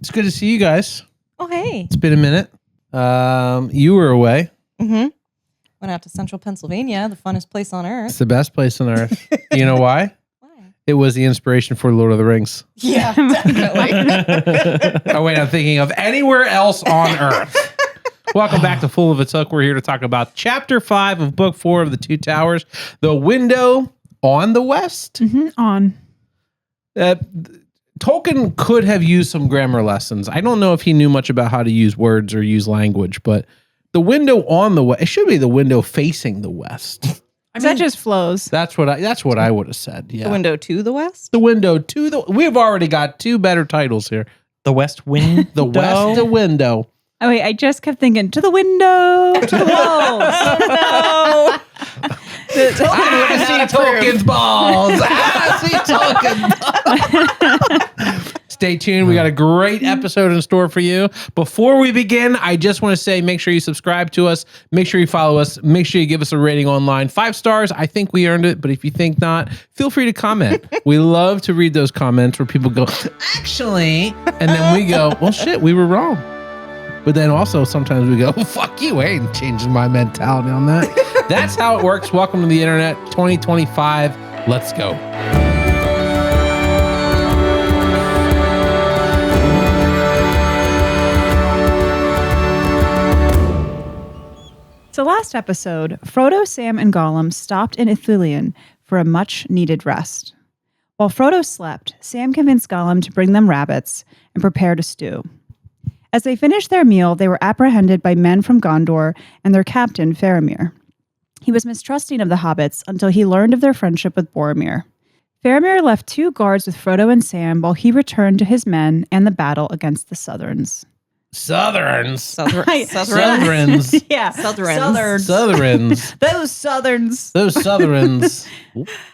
It's good to see you guys. Oh, hey. It's been a minute. You were away. Mm-hmm. Went out to Central Pennsylvania, the funnest place on It's earth. the best place on earth. You know why? Why? It was the inspiration for Lord of the Rings. Yeah, definitely. Oh, wait, I'm thinking of anywhere else on earth. Welcome back to Full of a Took. We're here to talk about Chapter 5 of Book 4 of The Two Towers, The Window on the West. On. Tolkien could have used some grammar lessons. I don't know if he knew much about how to use words or use language, but the window on the west, it should be the window facing the west. That just flows. That's what I would have said. Yeah. The window to the west? The window to the, we've already got two better titles here. The West Wind. The West the window. Oh, wait, I just kept thinking, to the window, to the walls. Oh, no. I see Tolkien's balls. I see Tolkien. Stay tuned. We got a great episode in store for you. Before we begin, I just want to say, make sure you subscribe to us. Make sure you follow us. Make sure you give us a rating online. 5 stars. I think we earned it, but if you think not, feel free to comment. We love to read those comments where people go, actually, and then we go, well, shit, we were wrong. But then also sometimes we go, fuck you, I ain't changing my mentality on that. That's how it works. Welcome to the internet 2025. Let's go. So last episode, Frodo, Sam, and Gollum stopped in Ithilien for a much-needed rest. While Frodo slept, Sam convinced Gollum to bring them rabbits and prepare to stew. As they finished their meal, they were apprehended by men from Gondor and their captain, Faramir. He was mistrusting of the hobbits until he learned of their friendship with Boromir. Faramir left 2 guards with Frodo and Sam while he returned to his men and the battle against the Southrons. Southrons. Southrons. Yeah. Southrons. Southrons. Those Southrons. Those Southrons.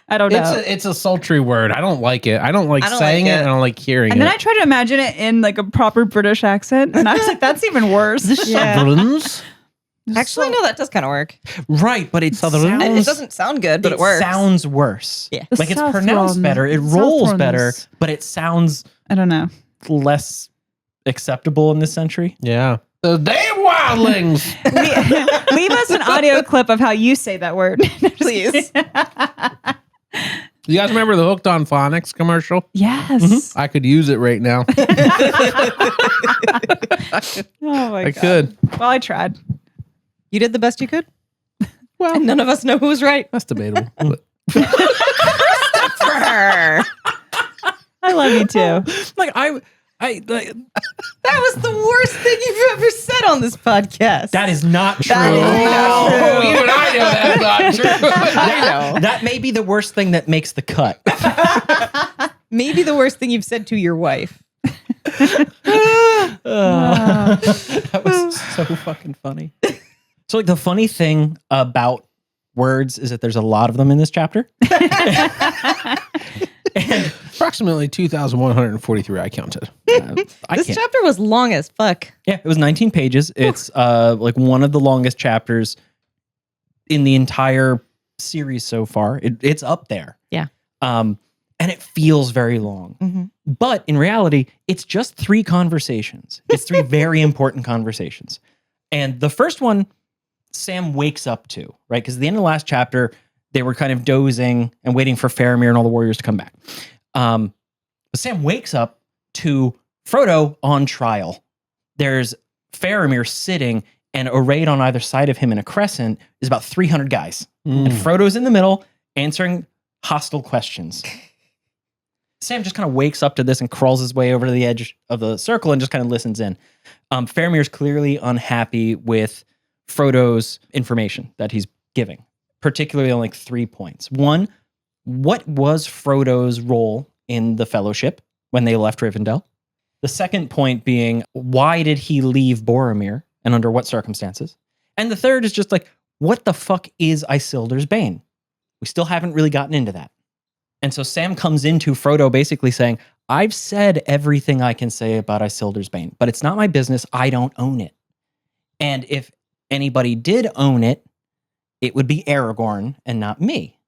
I don't know. It's a sultry word. I don't like it. I don't like saying it. I don't like hearing it. And then I tried to imagine it in like a proper British accent, and I was like, that's even worse. The Southrons. Actually, no, that does kind of work. Right, but it It doesn't sound good, but it works. sounds worse. Yeah. Like it's pronounced better. It rolls better, but it sounds I don't know. less acceptable in this century. Yeah. The damn wildlings. Leave us an audio clip of how you say that word. Please. You guys remember the Hooked on Phonics commercial? Yes. I could use it right now. Oh my I God. could. Well, I tried. You did the best you could? Well, And none of us know who was right. that's debatable. But I love you too. Like That was the worst thing you've ever said on this podcast. that is not true. That is not true. Even I know that's not true. I know. That may be the worst thing that makes the cut. Maybe the worst thing you've said to your wife. That was so fucking funny. So like the funny thing about words is that there's a lot of them in this chapter. And Approximately 2,143 I counted. This chapter was long as fuck. yeah, it was 19 pages. It's like one of the longest chapters in the entire series so far. It's up there. Yeah. And it feels very long. Mm-hmm. But in reality, it's just 3 conversations. It's 3 very important conversations. And the first one, Sam wakes up to, right? Because at the end of the last chapter, they were kind of dozing and waiting for Faramir and all the warriors to come back. But Sam wakes up to Frodo on trial. There's Faramir sitting, and arrayed on either side of him in a crescent is about 300 guys. And Frodo's in the middle answering hostile questions. Sam just kind of wakes up to this and crawls his way over to the edge of the circle and just kind of listens in. Faramir's clearly unhappy with Frodo's information that he's giving, particularly on like 3 points. 1, what was Frodo's role in the Fellowship when they left Rivendell? The second point being, why did he leave Boromir and under what circumstances? And the third is just like, what the fuck is Isildur's Bane? We still haven't really gotten into that. And so Sam comes into Frodo basically saying, I've said everything I can say about Isildur's Bane, but it's not my business. I don't own it. And if anybody did own it, it would be Aragorn and not me.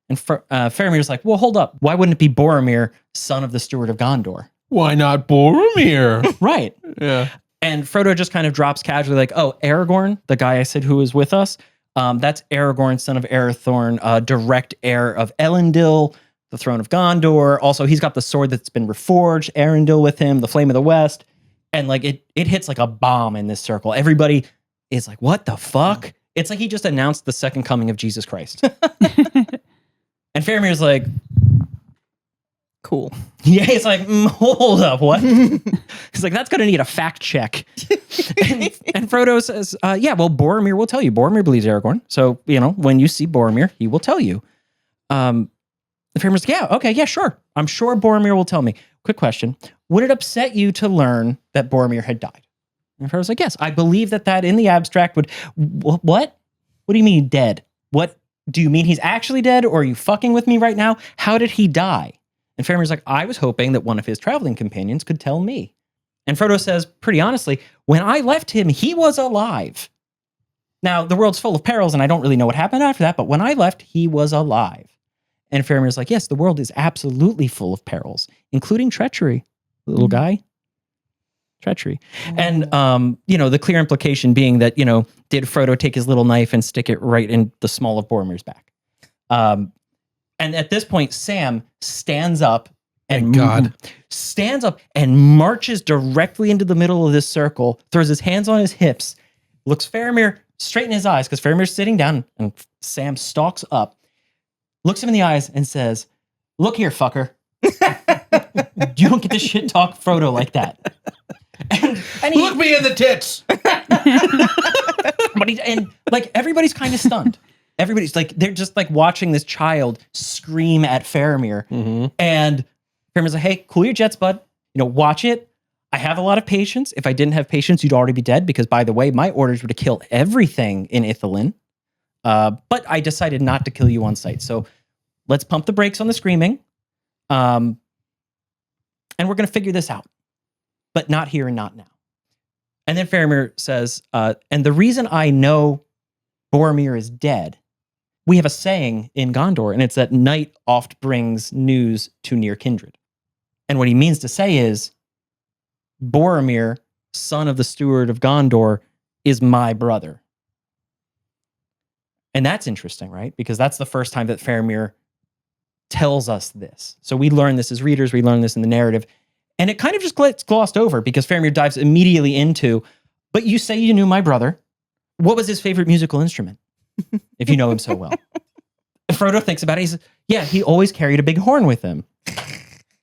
And Faramir's like, well, hold up. Why wouldn't it be Boromir, son of the Steward of Gondor? Why not Boromir? Right. Yeah. And Frodo just kind of drops casually like, oh, Aragorn, the guy I said who was with us, that's Aragorn, son of Arathorn, direct heir of Elendil, the throne of Gondor. Also, he's got the sword that's been reforged, Arendil with him, the Flame of the West. And like it hits like a bomb in this circle. Everybody is like, what the fuck? It's like he just announced the second coming of Jesus Christ. And Faramir's like, Cool. yeah, he's like, hold up, what? He's like, that's going to need a fact check. and Frodo says, yeah, well, Boromir will tell you. Boromir believes Aragorn. So, when you see Boromir, he will tell you. The Faramir's like, yeah, okay, yeah, sure. I'm sure Boromir will tell me. Quick question. Would it upset you to learn that Boromir had died? And Frodo's like, yes, I believe that in the abstract would... What? What do you mean dead? What? Do you mean he's actually dead, or are you fucking with me right now? How did he die? And Faramir's like, I was hoping that one of his traveling companions could tell me. And Frodo says, pretty honestly, when I left him, he was alive. Now, the world's full of perils, and I don't really know what happened after that, but when I left, he was alive. And Faramir's like, yes, the world is absolutely full of perils, including treachery, little guy. Treachery. And, the clear implication being that, did Frodo take his little knife and stick it right in the small of Boromir's back? And at this point, Sam stands up and marches directly into the middle of this circle, throws his hands on his hips, looks Faramir straight in his eyes, because Faramir's sitting down, and Sam stalks up, looks him in the eyes and says, look here, fucker. You don't get to shit talk Frodo like that. And he, look me in the tits. But everybody's kind of stunned. Everybody's like, they're just like watching this child scream at Faramir. Mm-hmm. And Faramir's like, hey, cool your jets, bud. Watch it. I have a lot of patience. If I didn't have patience, you'd already be dead, because, by the way, my orders were to kill everything in Ithilien. But I decided not to kill you on sight. So let's pump the brakes on the screaming. And we're going to figure this out. But not here and not now. And then Faramir says, and the reason I know Boromir is dead, we have a saying in Gondor, and it's that night oft brings news to near kindred. And what he means to say is, Boromir, son of the steward of Gondor, is my brother. And that's interesting, right? Because that's the first time that Faramir tells us this. So we learn this as readers, we learn this in the narrative, and it kind of just gets glossed over because Faramir dives immediately into, but you say you knew my brother. What was his favorite musical instrument? If you know him so well. Frodo thinks about it. He says, yeah, he always carried a big horn with him.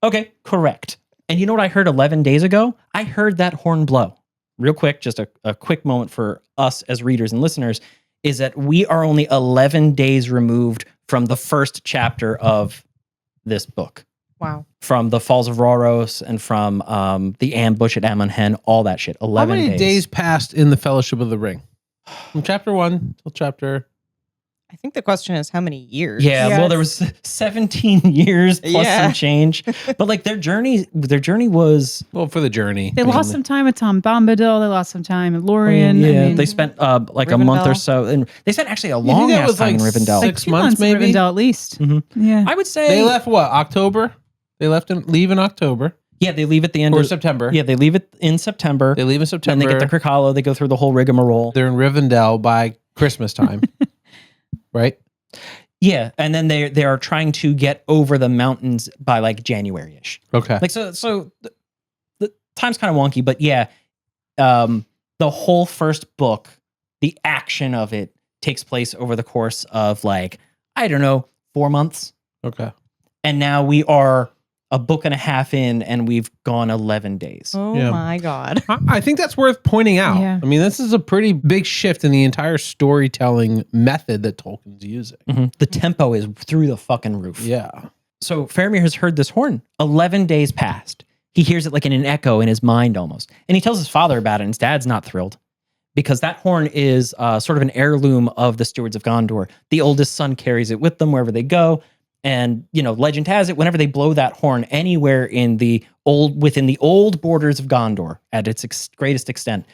Okay, correct. And you know what I heard 11 days ago? I heard that horn blow. Real quick, just a quick moment for us as readers and listeners, is that we are only 11 days removed from the first chapter of this book. Wow. From the Falls of Rhoros and from the ambush at Amon Hen, all that shit. 11 How many days passed in the Fellowship of the Ring? From chapter 1 till chapter... I think the question is how many years? Yeah, Yes. well, there was 17 years plus some change. But like their journey was... Well, for the journey. They lost some time with Tom Bombadil. They lost some time with Lorien. Yeah, they spent like a month or Rivendell. so. And they spent actually a think long that ass was, time like, in Rivendell. 6 2 months, in maybe? Rivendell at least. Mm-hmm. Yeah. I would say... They left what? October? They leave in October. Yeah, they leave at the end Or of... September. Yeah, they leave it in September. They leave in Then September. they get the Krikalo. They go through the whole rigmarole. They're in Rivendell by Christmas time. Right? Yeah, and then they are trying to get over the mountains by like January-ish. Okay. Like so the time's kind of wonky, but yeah, the whole first book, the action of it takes place over the course of like, I don't know, 4 months. Okay. And now we are a book and a half in and we've gone 11 days. Oh Yeah. my God. I think that's worth pointing out. Yeah. I mean, this is a pretty big shift in the entire storytelling method that Tolkien's using. Mhm. The tempo is through the fucking roof. Yeah. So Faramir has heard this horn. 11 days passed. He hears it like in an echo in his mind almost. And he tells his father about it, and his dad's not thrilled because that horn is sort of an heirloom of the Stewards of Gondor. The oldest son carries it with them wherever they go. And, legend has it, whenever they blow that horn anywhere within the old borders of Gondor at its greatest extent,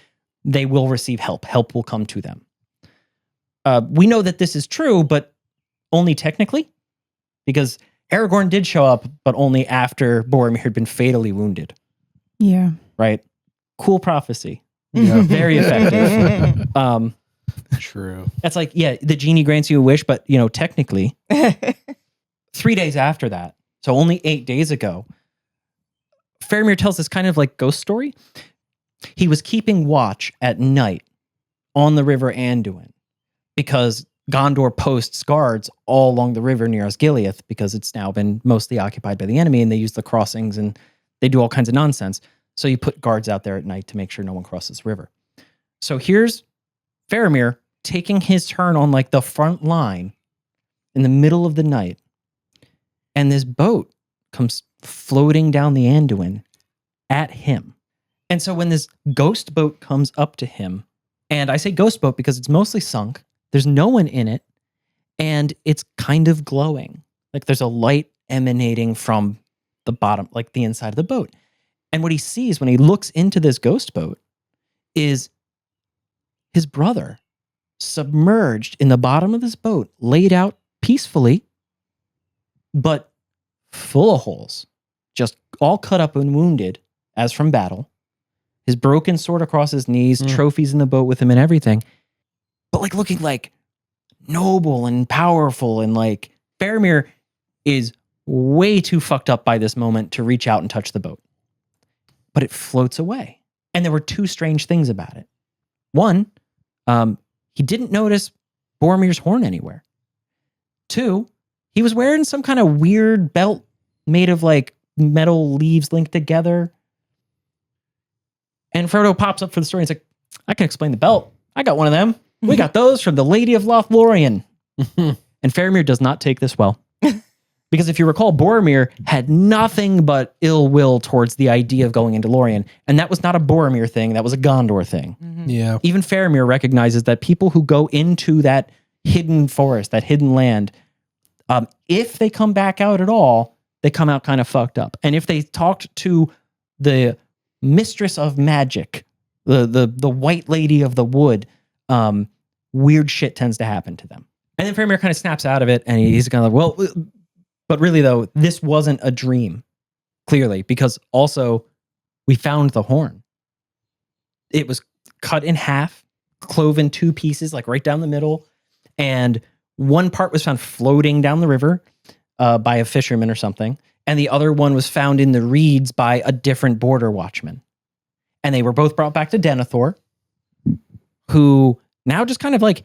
they will receive help. Help will come to them. We know that this is true, but only technically, because Aragorn did show up, but only after Boromir had been fatally wounded. Yeah. right? Cool prophecy. Yeah. Very effective. True. That's like, yeah, the genie grants you a wish, but technically 3 days after that, so only 8 days ago, Faramir tells this kind of like ghost story. He was keeping watch at night on the river Anduin because Gondor posts guards all along the river near Osgiliath because it's now been mostly occupied by the enemy, and they use the crossings and they do all kinds of nonsense. So you put guards out there at night to make sure no one crosses the river. So here's Faramir taking his turn on like the front line in the middle of the night, and this boat comes floating down the Anduin at him. And so when this ghost boat comes up to him, and I say ghost boat because it's mostly sunk, there's no one in it, and it's kind of glowing. Like there's a light emanating from the bottom, like the inside of the boat. And what he sees when he looks into this ghost boat is his brother submerged in the bottom of this boat, laid out peacefully, but full of holes, just all cut up and wounded as from battle. His broken sword across his knees, trophies in the boat with him and everything. But like looking like noble and powerful, and like Faramir is way too fucked up by this moment to reach out and touch the boat. But it floats away. And there were two strange things about it. One, he didn't notice Boromir's horn anywhere. Two, he was wearing some kind of weird belt made of like metal leaves linked together. And Frodo pops up for the story and he's like, I can explain the belt. I got one of them. We got those from the Lady of Lothlorien. And Faramir does not take this well. Because if you recall, Boromir had nothing but ill will towards the idea of going into Lorien. And that was not a Boromir thing. That was a Gondor thing. Yeah. Even Faramir recognizes that people who go into that hidden forest, that hidden land, if they come back out at all, they come out kind of fucked up. And if they talked to the mistress of magic, the white lady of the wood, weird shit tends to happen to them. And then Faramir kind of snaps out of it, and he's kind of like, well, but really though, this wasn't a dream, clearly, because also we found the horn. It was cut in half, clove in two pieces, like right down the middle, and one part was found floating down the river by a fisherman or something, and the other one was found in the reeds by a different border watchman. And they were both brought back to Denethor, who now just kind of like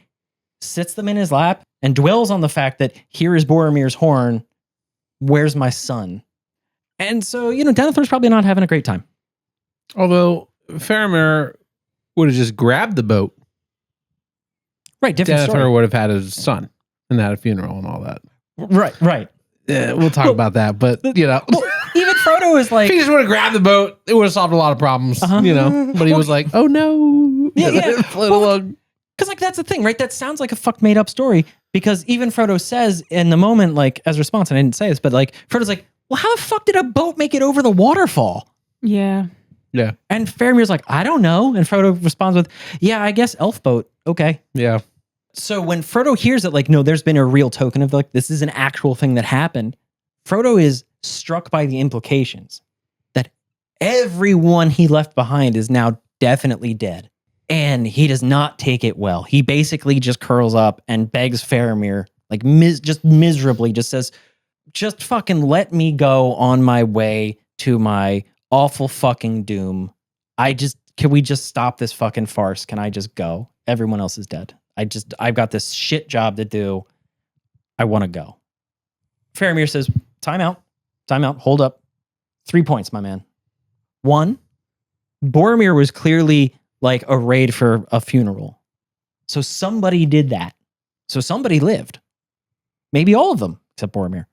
sits them in his lap and dwells on the fact that here is Boromir's horn. Where's my son? And so, Denethor's probably not having a great time. Although Faramir would have just grabbed the boat. Right, different Denethor story. would have had his son and had a funeral and all that. Right. We'll talk about that, but Even Frodo is like, if he just would have grabbed the boat, it would have solved a lot of problems, But he was like, "Oh no!" Yeah. Float along. because like that's the thing, right? That sounds like a fuck made up story because even Frodo says in the moment, like as a response, and I didn't say this, but like Frodo's like, "Well, how the fuck did a boat make it over the waterfall?" Yeah. Yeah, And Faramir's like, "I don't know," and Frodo responds with, "Yeah, I guess elf boat. Okay." yeah. So when Frodo hears it, like, no, there's been a real token of like, this is an actual thing that happened, Frodo is struck by the implications that everyone he left behind is now definitely dead. And he does not take it well. He basically just curls up and begs Faramir, like just miserably, just says, just fucking let me go on my way to my awful fucking doom. Can we just stop this fucking farce? Can I just go? Everyone else is dead. I've got this shit job to do. I want to go. Faramir says, time out, hold up. 3 points, my man. 1, Boromir was clearly like arrayed for a funeral. So somebody did that. So somebody lived. Maybe all of them, except Boromir.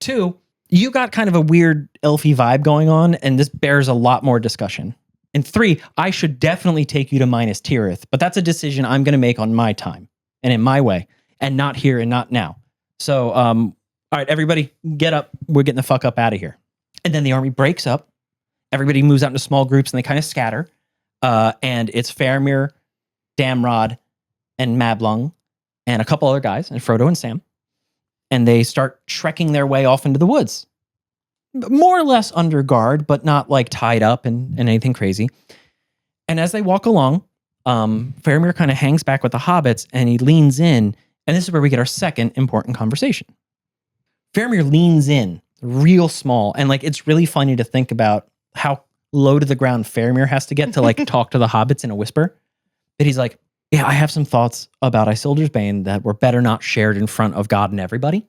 2, you got kind of a weird elfy vibe going on, and this bears a lot more discussion. And 3, I should definitely take you to Minas Tirith, but that's a decision I'm going to make on my time and in my way, and not here and not now. So, all right, everybody, get up. We're getting the fuck up out of here. And then the army breaks up. Everybody moves out into small groups, and they kind of scatter. And it's Faramir, Damrod, and Mablung, and a couple other guys, and Frodo and Sam. And they start trekking their way off into the woods. more or less under guard, but not like tied up and anything crazy. And as they walk along, Faramir kind of hangs back with the hobbits and he leans in. And this is where we get our second important conversation. Faramir leans in real small. And like, it's really funny to think about how low to the ground Faramir has to get to like talk to the hobbits in a whisper. But he's like, yeah, I have some thoughts about Isildur's Bane that were better not shared in front of God and everybody.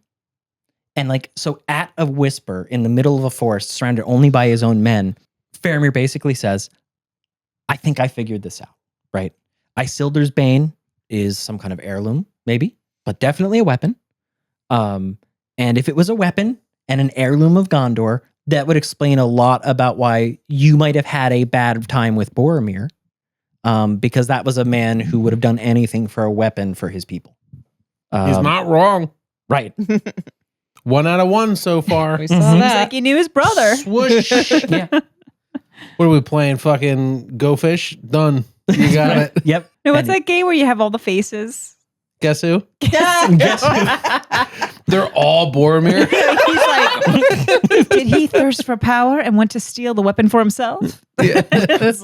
And like, so at a whisper in the middle of a forest surrounded only by his own men, Faramir basically says, I think I figured this out, right? Isildur's Bane is some kind of heirloom, maybe, but definitely a weapon. And if it was a weapon and an heirloom of Gondor, that would explain a lot about why you might have had a bad time with Boromir. Because that was a man who would have done anything for a weapon for his people. He's not wrong. Right. 1 out of 1 so far. We saw Seems that. like he knew his brother. Swoosh. Yeah. What are we playing? Fucking Go Fish? Done. You got it. Yep. No, what's And that game where you have all the faces? Guess who? guess They're all Boromir. He's like, did he thirst for power and want to steal the weapon for himself? Yes.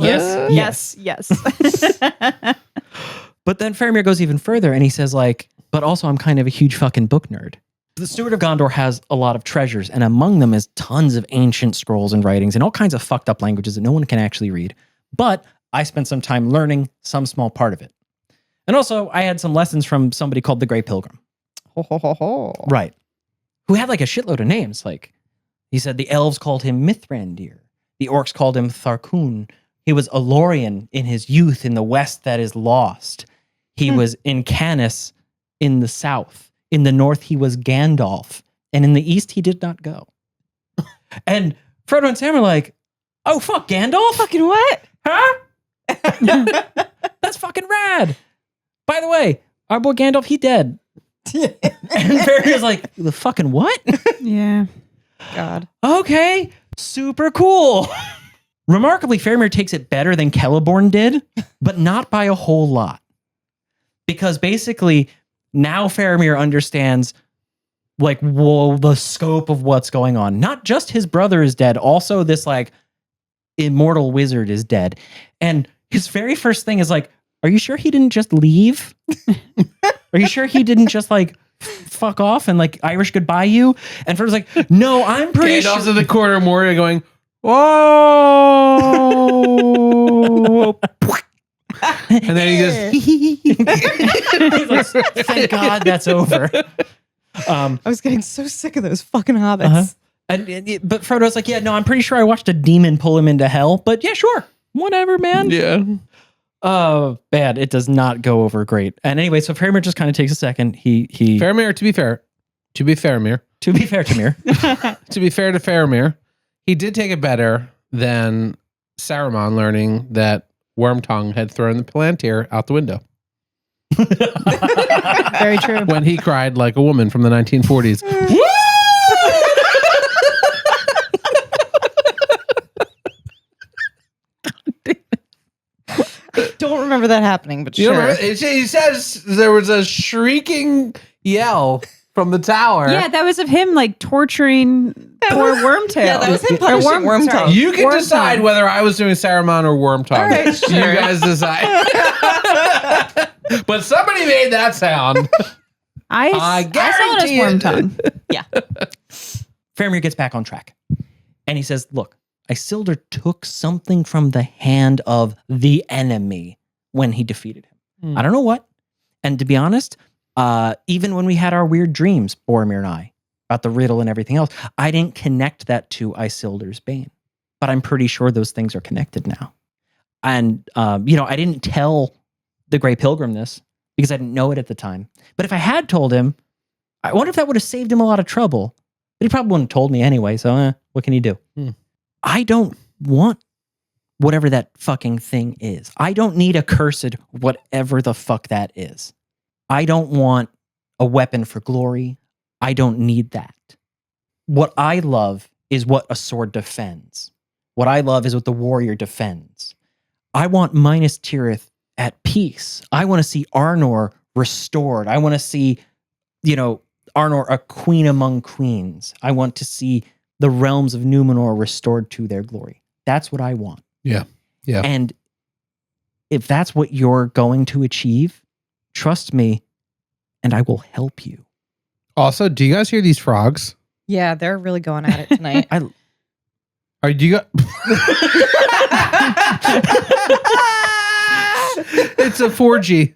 Yes. But then Faramir goes even further and he says like, but also I'm kind of a huge fucking book nerd. The Steward of Gondor has a lot of treasures, and among them is tons of ancient scrolls and writings and all kinds of fucked up languages that no one can actually read. But I spent some time learning some small part of it. And also, I had some lessons from somebody called the Grey Pilgrim. Right. Who had like a shitload of names. Like, he said the elves called him Mithrandir. The orcs called him Tharkun. He was a Lorien in his youth in the west that is lost. He was in Canis in the south. In the north, he was Gandalf. And in the east, he did not go. And Frodo and Sam are like, oh, fuck, Gandalf? Fucking what? Huh? That's fucking rad. By the way, our boy Gandalf, he dead. And Faramir's like, the fucking what? Yeah. God. Okay, super cool. Remarkably, Faramir takes it better than Celeborn did, but not by a whole lot. Because basically, now Faramir understands like, whoa, the scope of what's going on. Not just his brother is dead, also this like immortal wizard is dead. And his very first thing is like, are you sure he didn't just leave? Are you sure he didn't just like fuck off and like Irish goodbye you? And Frodo's like, no, I'm pretty Gandalf's sure. in the corner of Moria going, whoa. And then he goes, He's like, thank God that's over. I was getting so sick of those fucking hobbits. Uh-huh. But Frodo's like, yeah, no, I'm pretty sure I watched a demon pull him into hell. But yeah, sure. Whatever, man. yeah. Oh, bad. It does not go over great. And anyway, so Faramir just kind of takes a second. He Faramir, to be fair, Faramir, to be fair to Mir, to be fair to Faramir, he did take it better than Saruman learning that Wormtongue had thrown the Palantir out the window Very true. when he cried like a woman from the 1940s. Don't remember that happening, but You sure. remember? He says there was a shrieking yell from the tower. Yeah, that was of him like torturing poor Wormtail. Yeah, that was him punishing Wormtongue. sorry. You can Wormtongue. decide whether I was doing Saruman or Wormtongue. All right, sure. You guys decide. But somebody made that sound. I saw it as guarantee it. Wormtongue. Yeah. Faramir gets back on track. And he says, look, Isildur took something from the hand of the enemy when he defeated him. I don't know what. And to be honest, even when we had our weird dreams, Boromir and I, about the riddle and everything else, I didn't connect that to Isildur's Bane. But I'm pretty sure those things are connected now. And, I didn't tell the Grey Pilgrim this because I didn't know it at the time. But if I had told him, I wonder if that would have saved him a lot of trouble. But he probably wouldn't have told me anyway, so what can he do? I don't want whatever that fucking thing is. I don't need a cursed whatever the fuck that is. I don't want a weapon for glory. I don't need that. What I love is what a sword defends. What I love is what the warrior defends. I want Minas Tirith at peace. I want to see Arnor restored. I want to see, Arnor a queen among queens. I want to see the realms of Numenor restored to their glory. That's what I want. Yeah. Yeah. And if that's what you're going to achieve, trust me, and I will help you. Also, do you guys hear these frogs? Yeah, they're really going at it tonight. Are do you got? It's a 4G.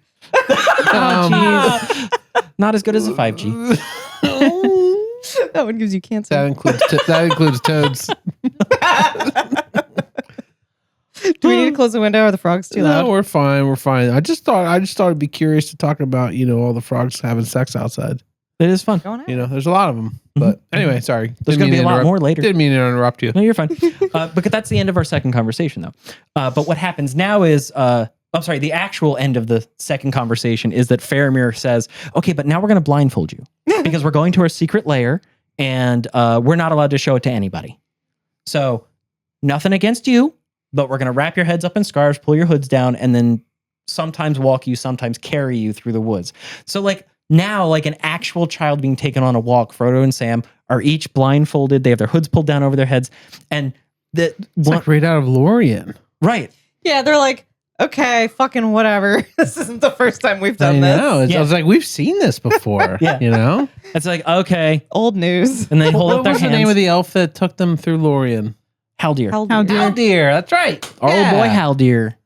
Not as good as a 5G. That one gives you cancer. That includes toads. Do we need to close the window? Are the frogs too loud? No, we're fine. We're fine. I just thought it'd be curious to talk about all the frogs having sex outside. It is fun. Going at There's a lot of them. But anyway, sorry. There's going to be a lot more later. Didn't mean to interrupt you. No, you're fine. Because that's the end of our second conversation, though. But what happens now is, the actual end of the second conversation is that Faramir says, okay, but now we're going to blindfold you because we're going to our secret lair and we're not allowed to show it to anybody. So nothing against you, but we're going to wrap your heads up in scarves, pull your hoods down, and then sometimes walk you, sometimes carry you through the woods. So now, like an actual child being taken on a walk, Frodo and Sam are each blindfolded. They have their hoods pulled down over their heads. And it's like right out of Lorien. Right. Yeah, they're like, okay, fucking whatever. This isn't the first time we've done this. I was like, we've seen this before. Yeah. It's like, okay. Old news. And they hold up What their was hands. the name of the elf that took them through Lorien? Haldir. Haldir. That's right. Our old boy Haldir.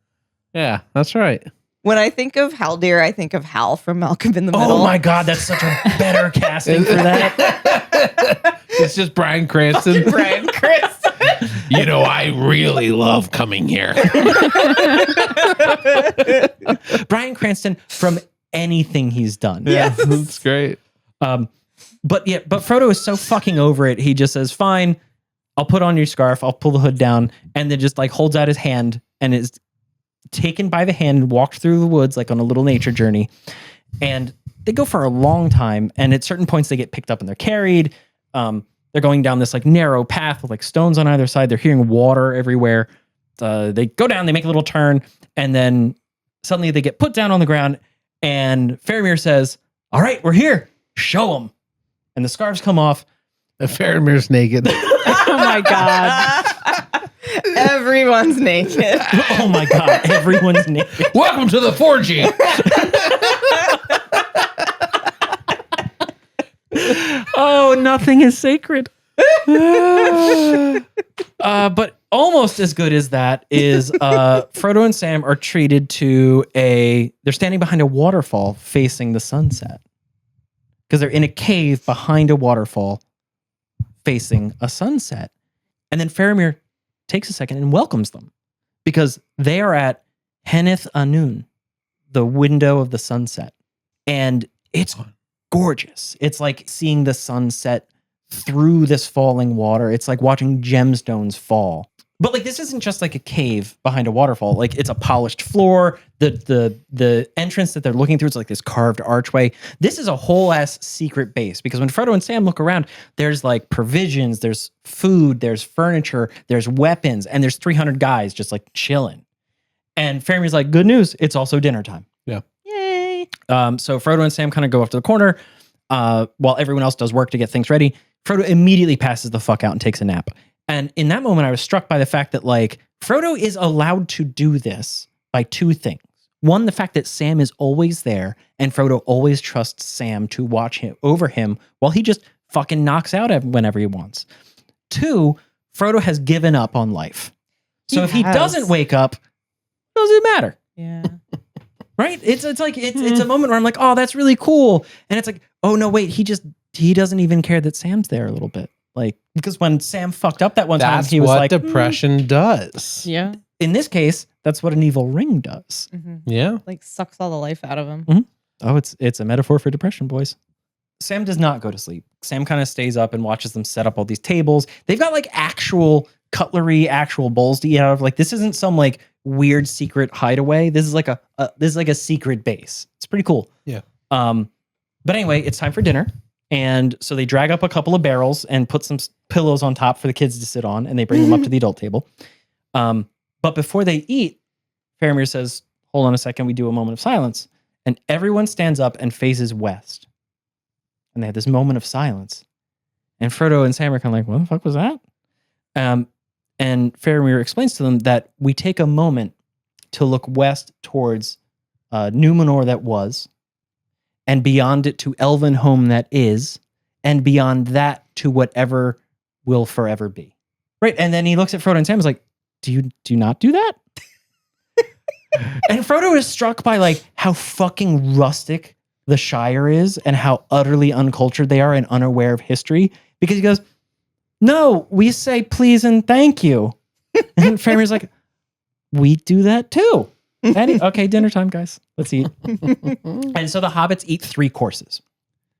Yeah, that's right. When I think of Haldir, I think of Hal from Malcolm in the Middle. Oh my God, that's such a better casting for that. It's just Bryan Cranston. Bryan Cranston. I really love coming here. Bryan Cranston from anything he's done. Yeah, that's great. But Frodo is so fucking over it. He just says, fine, I'll put on your scarf. I'll pull the hood down, and then just like holds out his hand and is taken by the hand and walked through the woods like on a little nature journey. And they go for a long time. And at certain points they get picked up and they're carried. They're going down this like narrow path with like stones on either side. They're hearing water everywhere. They go down, they make a little turn, and then suddenly they get put down on the ground. And Faramir says, all right, we're here. Show them. And the scarves come off. Faramir's naked. Oh my God. Everyone's naked. Oh my God, everyone's naked. Welcome to the 4G. Oh, nothing is sacred. But almost as good as that is Frodo and Sam are treated to they're standing behind a waterfall facing the sunset. Because they're in a cave behind a waterfall facing a sunset. And then Faramir takes a second and welcomes them because they are at Henneth Anun, the window of the sunset. And it's gorgeous. It's like seeing the sunset through this falling water. It's like watching gemstones fall. But like this isn't just like a cave behind a waterfall. Like it's a polished floor. The entrance that they're looking through is like this carved archway. This is a whole ass secret base because when Frodo and Sam look around, there's like provisions, there's food, there's furniture, there's weapons, and there's 300 guys just like chilling. And Faramir's like, good news, it's also dinner time. Yeah. Yay. So Frodo and Sam kind of go off to the corner while everyone else does work to get things ready. Frodo immediately passes the fuck out and takes a nap. And in that moment, I was struck by the fact that like Frodo is allowed to do this by two things. One, the fact that Sam is always there and Frodo always trusts Sam to watch over him while he just fucking knocks out whenever he wants. Two, Frodo has given up on life. So if he doesn't wake up, does it matter? Yeah. Right? It's like it's a moment where I'm like, oh, that's really cool. And it's like, oh no, wait, he doesn't even care that Sam's there a little bit. Like, because when Sam fucked up that one time, he was like, depression does. Yeah. In this case, that's what an evil ring does. Mm-hmm. Yeah. Like sucks all the life out of him. Mm-hmm. Oh, it's a metaphor for depression, boys. Sam does not go to sleep. Sam kind of stays up and watches them set up all these tables. They've got like actual cutlery, actual bowls to eat out of. Like this isn't some like weird secret hideaway. This is like a secret base. It's pretty cool. Yeah. But anyway, it's time for dinner. And so they drag up a couple of barrels and put some pillows on top for the kids to sit on, and they bring them up to the adult table. But before they eat, Faramir says, hold on a second, we do a moment of silence. And everyone stands up and faces west. And they have this moment of silence. And Frodo and Sam are kind of like, what the fuck was that? And Faramir explains to them that we take a moment to look west towards Numenor that was, and beyond it to Elven home that is, and beyond that to whatever will forever be. Right. And then he looks at Frodo and Sam and is like, do you not do that? And Frodo is struck by like how fucking rustic the Shire is and how utterly uncultured they are and unaware of history, because he goes, no, we say please and thank you. And Faramir's like, we do that too. Okay, dinner time, guys. Let's eat. And so the hobbits eat 3 courses.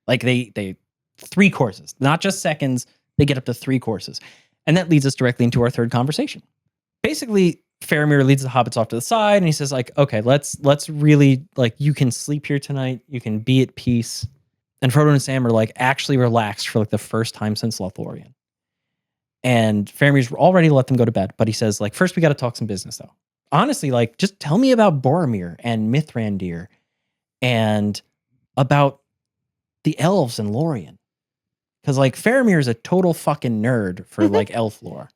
Like they 3 courses, not just seconds. They get up to 3 courses. And that leads us directly into our third conversation. Basically, Faramir leads the hobbits off to the side and he says like, okay, let's really, like, you can sleep here tonight. You can be at peace. And Frodo and Sam are like actually relaxed for like the first time since Lothlorien. And Faramir's already let them go to bed, but he says like, first we got to talk some business though. Honestly, like, just tell me about Boromir and Mithrandir and about the elves and Lorien. Because like Faramir is a total fucking nerd for like elf lore.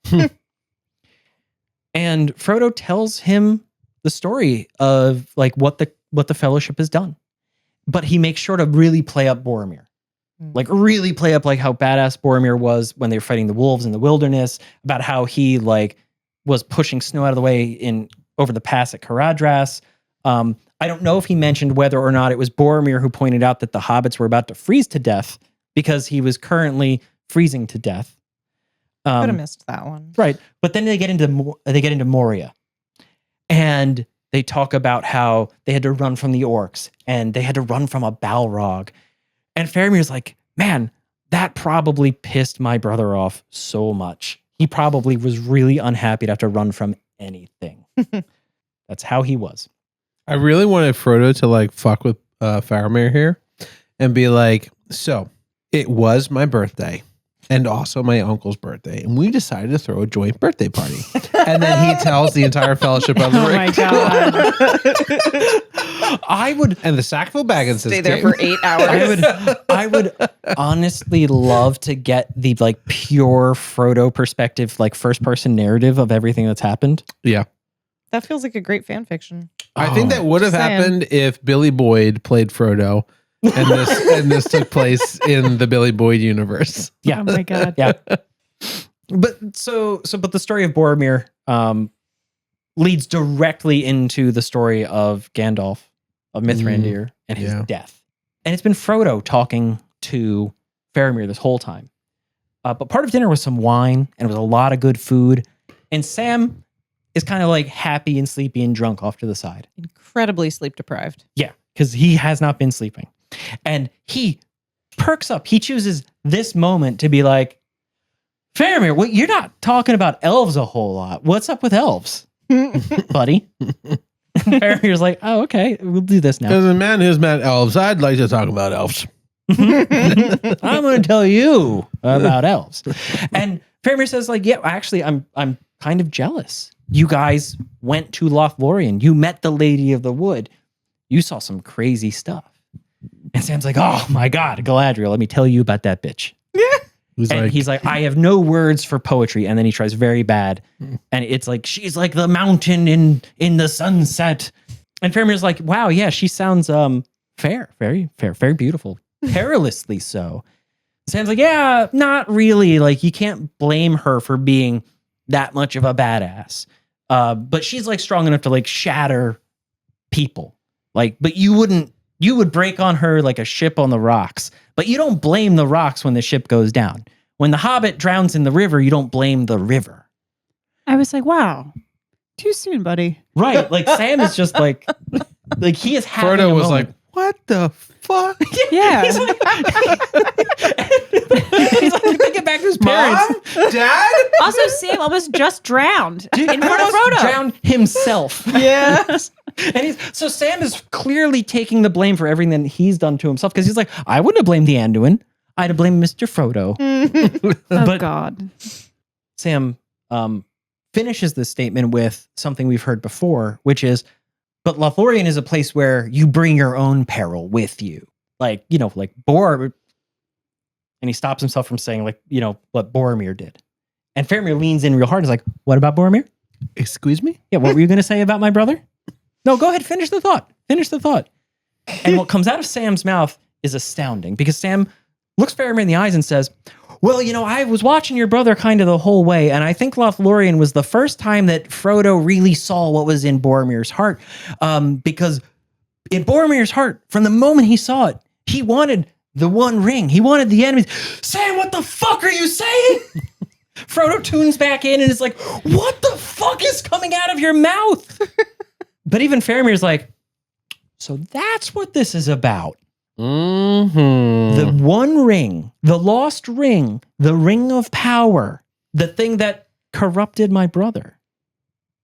And Frodo tells him the story of like what the Fellowship has done. But he makes sure to really play up Boromir. Like really play up like how badass Boromir was when they were fighting the wolves in the wilderness, about how he like was pushing snow out of the way over the pass at Caradhras. I don't know if he mentioned whether or not it was Boromir who pointed out that the hobbits were about to freeze to death because he was currently freezing to death. Could have missed that one. Right. But then they get into Moria. And they talk about how they had to run from the orcs and they had to run from a Balrog. And Faramir's like, man, that probably pissed my brother off so much. He probably was really unhappy to have to run from anything. That's how he was. I really wanted Frodo to like fuck with Faramir here and be like, so it was my birthday and also my uncle's birthday, and we decided to throw a joint birthday party. And then he tells the entire Fellowship of the Ring. Oh my God. I would, and the Sackville Baggins Stay there for 8 hours. I would honestly love to get the like pure Frodo perspective, like first person narrative of everything that's happened. Yeah. That feels like a great fan fiction. I think that would have Just saying. happened if Billy Boyd played Frodo and this took place in the Billy Boyd universe. Yeah. Oh my God. Yeah. But the story of Boromir leads directly into the story of Gandalf, of Mithrandir, and his death. And it's been Frodo talking to Faramir this whole time. But part of dinner was some wine, and it was a lot of good food. And Sam is kind of like happy and sleepy and drunk off to the side. Incredibly sleep deprived. Yeah, because he has not been sleeping. And he perks up. He chooses this moment to be like, Faramir, well, you're not talking about elves a whole lot. What's up with elves, buddy? Faramir's like, oh, okay, we'll do this now. As a man who's met elves, I'd like to talk about elves. I'm going to tell you about elves. And Faramir says, like, yeah, actually, I'm kind of jealous. You guys went to Lothlorien. You met the Lady of the Wood. You saw some crazy stuff. And Sam's like, oh my God, Galadriel, let me tell you about that bitch. He's like, I have no words for poetry. And then he tries very bad. And it's like, she's like the mountain in the sunset. And Faramir's like, wow, yeah, she sounds fair, very fair, very beautiful. Perilously so. Sam's like, yeah, not really. Like, you can't blame her for being that much of a badass. But she's like strong enough to like shatter people. Like, but you would break on her like a ship on the rocks. But you don't blame the rocks when the ship goes down. When the Hobbit drowns in the river, you don't blame the river. I was like, wow, too soon, buddy. Right. Like Sam is just like he is having Frodo a was moment. like, what the fuck? Yeah. He's like thinking back to his parents. Mom? Dad? Also, Sam almost just drowned in front of Almost Frodo. drowned himself. Yeah. And so Sam is clearly taking the blame for everything that he's done to himself, because he's like, I wouldn't have blamed the Anduin. I'd have blamed Mr. Frodo. Oh, But God. Sam finishes this statement with something we've heard before, which is, but Lothlorien is a place where you bring your own peril with you. Like, you know, like And he stops himself from saying, like, what Boromir did. And Faramir leans in real hard and is like, what about Boromir? Excuse me? Yeah, what were you going to say about my brother? No, go ahead. Finish the thought. And what comes out of Sam's mouth is astounding because Sam looks Faramir in the eyes and says, well, I was watching your brother kind of the whole way, and I think Lothlorien was the first time that Frodo really saw what was in Boromir's heart. Because in Boromir's heart, from the moment he saw it, he wanted the One Ring. He wanted the enemies. Sam, what the fuck are you saying? Frodo tunes back in and is like, what the fuck is coming out of your mouth? But even Faramir's like, so that's what this is about. Mm-hmm. The One Ring, the lost ring, the ring of power, the thing that corrupted my brother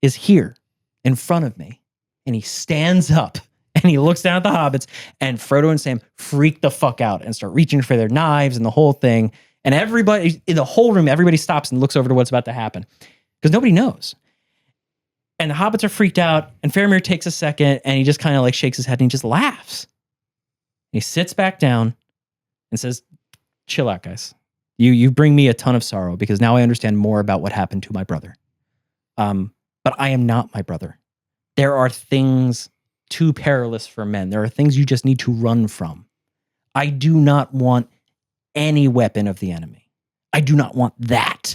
is here in front of me. And he stands up and he looks down at the hobbits, and Frodo and Sam freak the fuck out and start reaching for their knives and the whole thing. And everybody in the whole room, everybody stops and looks over to what's about to happen because nobody knows. And the hobbits are freaked out, and Faramir takes a second and he just kind of like shakes his head and he just laughs. He sits back down and says, chill out, guys. You bring me a ton of sorrow because now I understand more about what happened to my brother. But I am not my brother. There are things too perilous for men. There are things you just need to run from. I do not want any weapon of the enemy. I do not want that.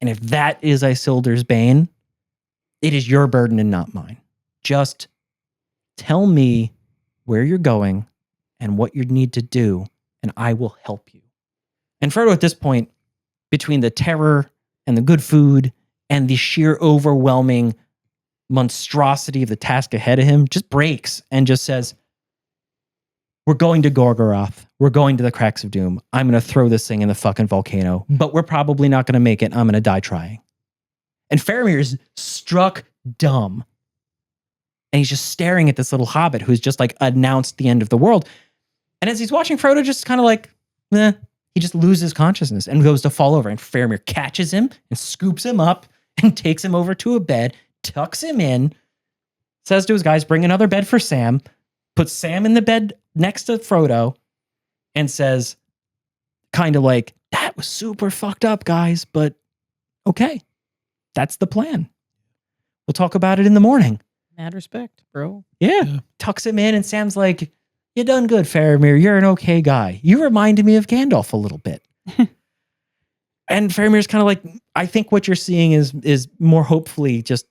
And if that is Isildur's bane, it is your burden and not mine. Just tell me where you're going and what you need to do, and I will help you. And Frodo at this point, between the terror and the good food and the sheer overwhelming monstrosity of the task ahead of him, just breaks and just says, we're going to Gorgoroth. We're going to the Cracks of Doom. I'm going to throw this thing in the fucking volcano, but we're probably not going to make it. I'm going to die trying. And Faramir is struck dumb. And he's just staring at this little hobbit who's just like announced the end of the world. And as he's watching Frodo just kind of like, he just loses consciousness and goes to fall over. And Faramir catches him and scoops him up and takes him over to a bed, tucks him in, says to his guys, bring another bed for Sam, puts Sam in the bed next to Frodo, and says, kind of like, that was super fucked up, guys, but okay, that's the plan. We'll talk about it in the morning. Mad respect, bro. Yeah. Tucks him in, and Sam's like, you done good, Faramir. You're an okay guy. You reminded me of Gandalf a little bit. And Faramir's kind of like, I think what you're seeing is more hopefully just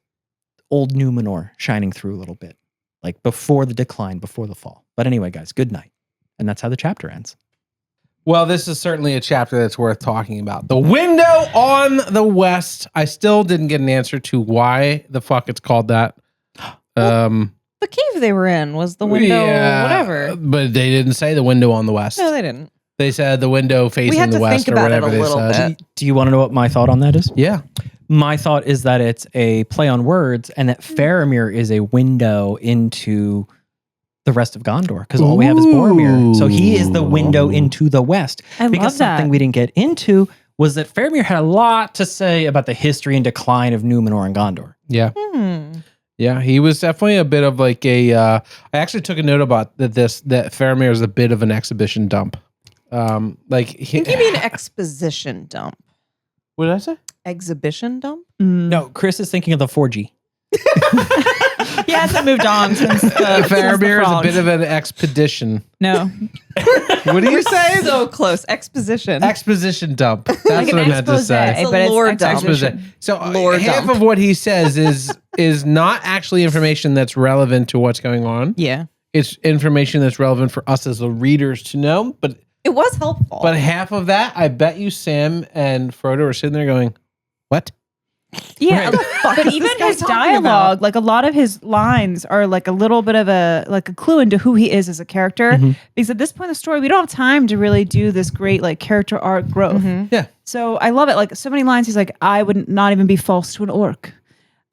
old Numenor shining through a little bit. Like before the decline, before the fall. But anyway, guys, good night. And that's how the chapter ends. Well, this is certainly a chapter that's worth talking about. The window on the west. I still didn't get an answer to why the fuck it's called that. The cave they were in was the window, whatever. But they didn't say the window on the west. No, they didn't. They said the window facing We have the to west think or about it whatever a they little said. bit. Do you want to know what my thought on that is? Yeah. My thought is that it's a play on words and that Faramir is a window into the rest of Gondor because all we have is Boromir. So he is the window into the west. I because love that. something we didn't get into was that Faramir had a lot to say about the history and decline of Numenor and Gondor. Yeah. Yeah, he was definitely a bit of like I actually took a note about that Faramir is a bit of an exhibition dump. I think you mean exposition dump. What did I say? Exhibition dump? No, Chris is thinking of the 4G. He hasn't moved on since Faramir is a frogs. bit of an expedition. No. What do you say? So close. Exposition. Exposition dump. That's Like what I an meant to expose, say. It's a but it's lore exposition. dump. So Lore half dump. of what he says is not actually information that's relevant to what's going on. Yeah. It's information that's relevant for us as the readers to know. But It was helpful. half of that, I bet you Sam and Frodo are sitting there going, "What?" Yeah, Right. but even his dialogue, like a lot of his lines are like a little bit of a clue into who he is as a character. Mhm. Because at this point in the story, we don't have time to really do this great like character arc growth. Yeah. So I love it. Like so many lines, he's like, I would not even be false to an orc.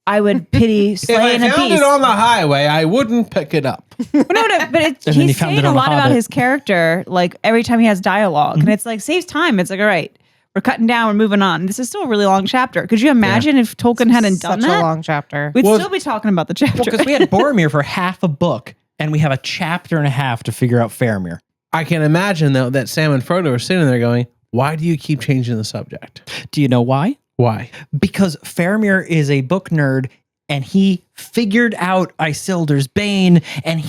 I would pity If I slaying a found beast. it on the highway, I wouldn't pick it up. No, but And then he he's found saying it a on a lot about hobbit. his character, like every time he has dialog and it's like saves time. It's like, all right, we're cutting down, we're moving on. This is still a really long chapter. Could you imagine if Tolkien hadn't done Such a that? long chapter. We'd Well, still be talking about the chapter. Well, because we had Boromir for half a book and we have a chapter and a half to figure out Faramir. I can imagine though that Sam and Frodo are sitting there going, Why do you keep changing the subject? Do you know why? Why? Because Faramir is a book nerd and he figured out Isildur's Bane, and